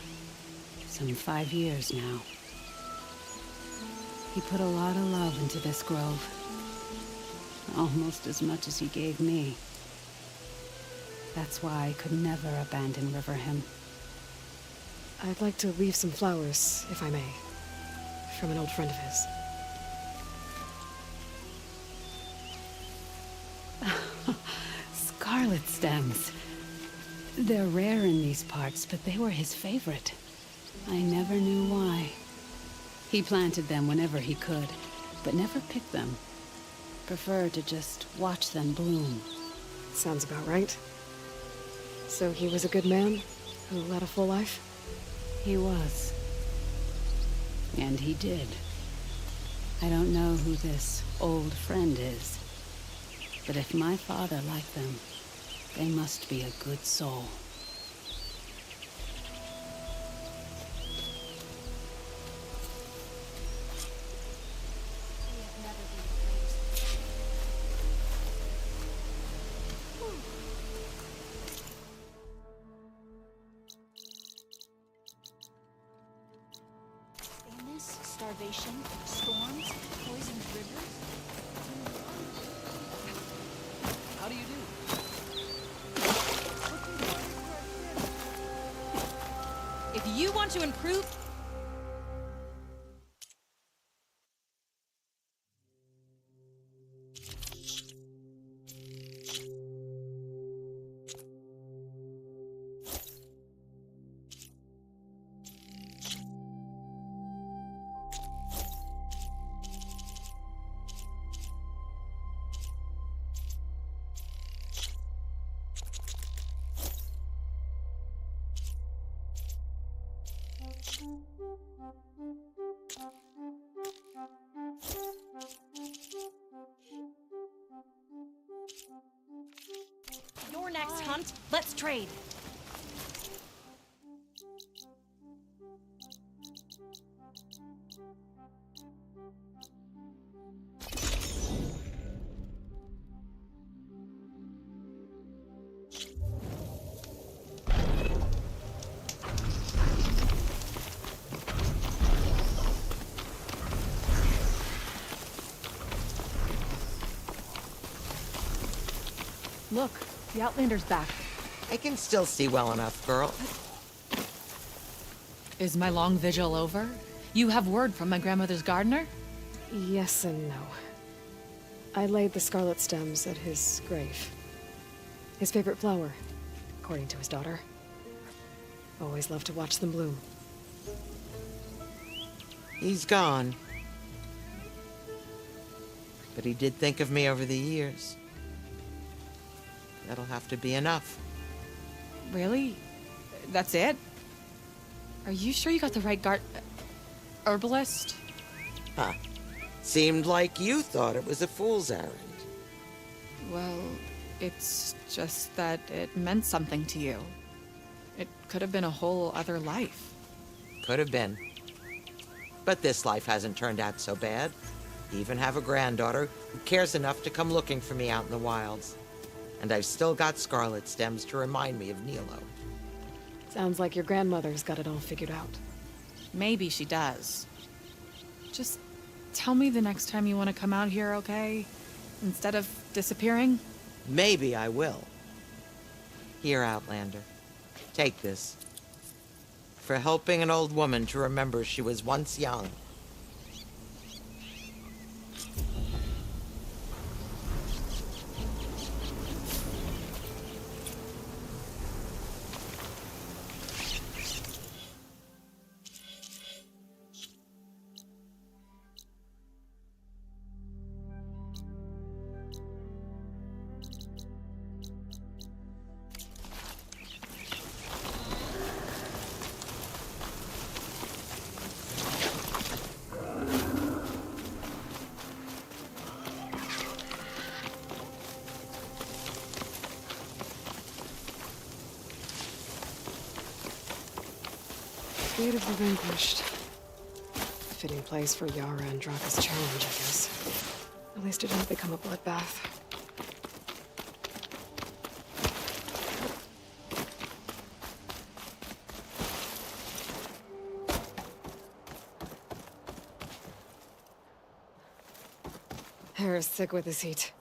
Some 5 years now. He put a lot of love into this grove. Almost as much as he gave me. That's why I could never abandon Riverhim. I'd like to leave some flowers, if I may. From an old friend of his. Scarlet stems. They're rare in these parts, but they were his favorite. I never knew why. He planted them whenever he could, but never picked them. Preferred to just watch them bloom. Sounds about right. So he was a good man who led a full life? He was. And he did. I don't know who this old friend is, but if my father liked them, they must be a good soul. Illness, starvation, storms, poisoned rivers. How do you do? If you want to improve... Your next hunt. Let's trade. Look, the Outlander's back. I can still see well enough, girl. Is my long vigil over? You have word from my grandmother's gardener? Yes and no. I laid the scarlet stems at his grave. His favorite flower, according to his daughter. Always loved to watch them bloom. He's gone. But he did think of me over the years. That'll have to be enough. Really? That's it? Are you sure you got the right herbalist? Huh. Seemed like you thought it was a fool's errand. Well, it's just that it meant something to you. It could have been a whole other life. Could have been. But this life hasn't turned out so bad. I even have a granddaughter who cares enough to come looking for me out in the wilds. And I've still got scarlet stems to remind me of Nilo. Sounds like your grandmother's got it all figured out. Maybe she does. Just tell me the next time you want to come out here, okay? Instead of disappearing? Maybe I will. Here, Outlander. Take this. For helping an old woman to remember she was once young. Gate of the Vanquished. Fitting place for Yara and Draka's challenge, I guess. At least it didn't become a bloodbath. Harris sick with his heat.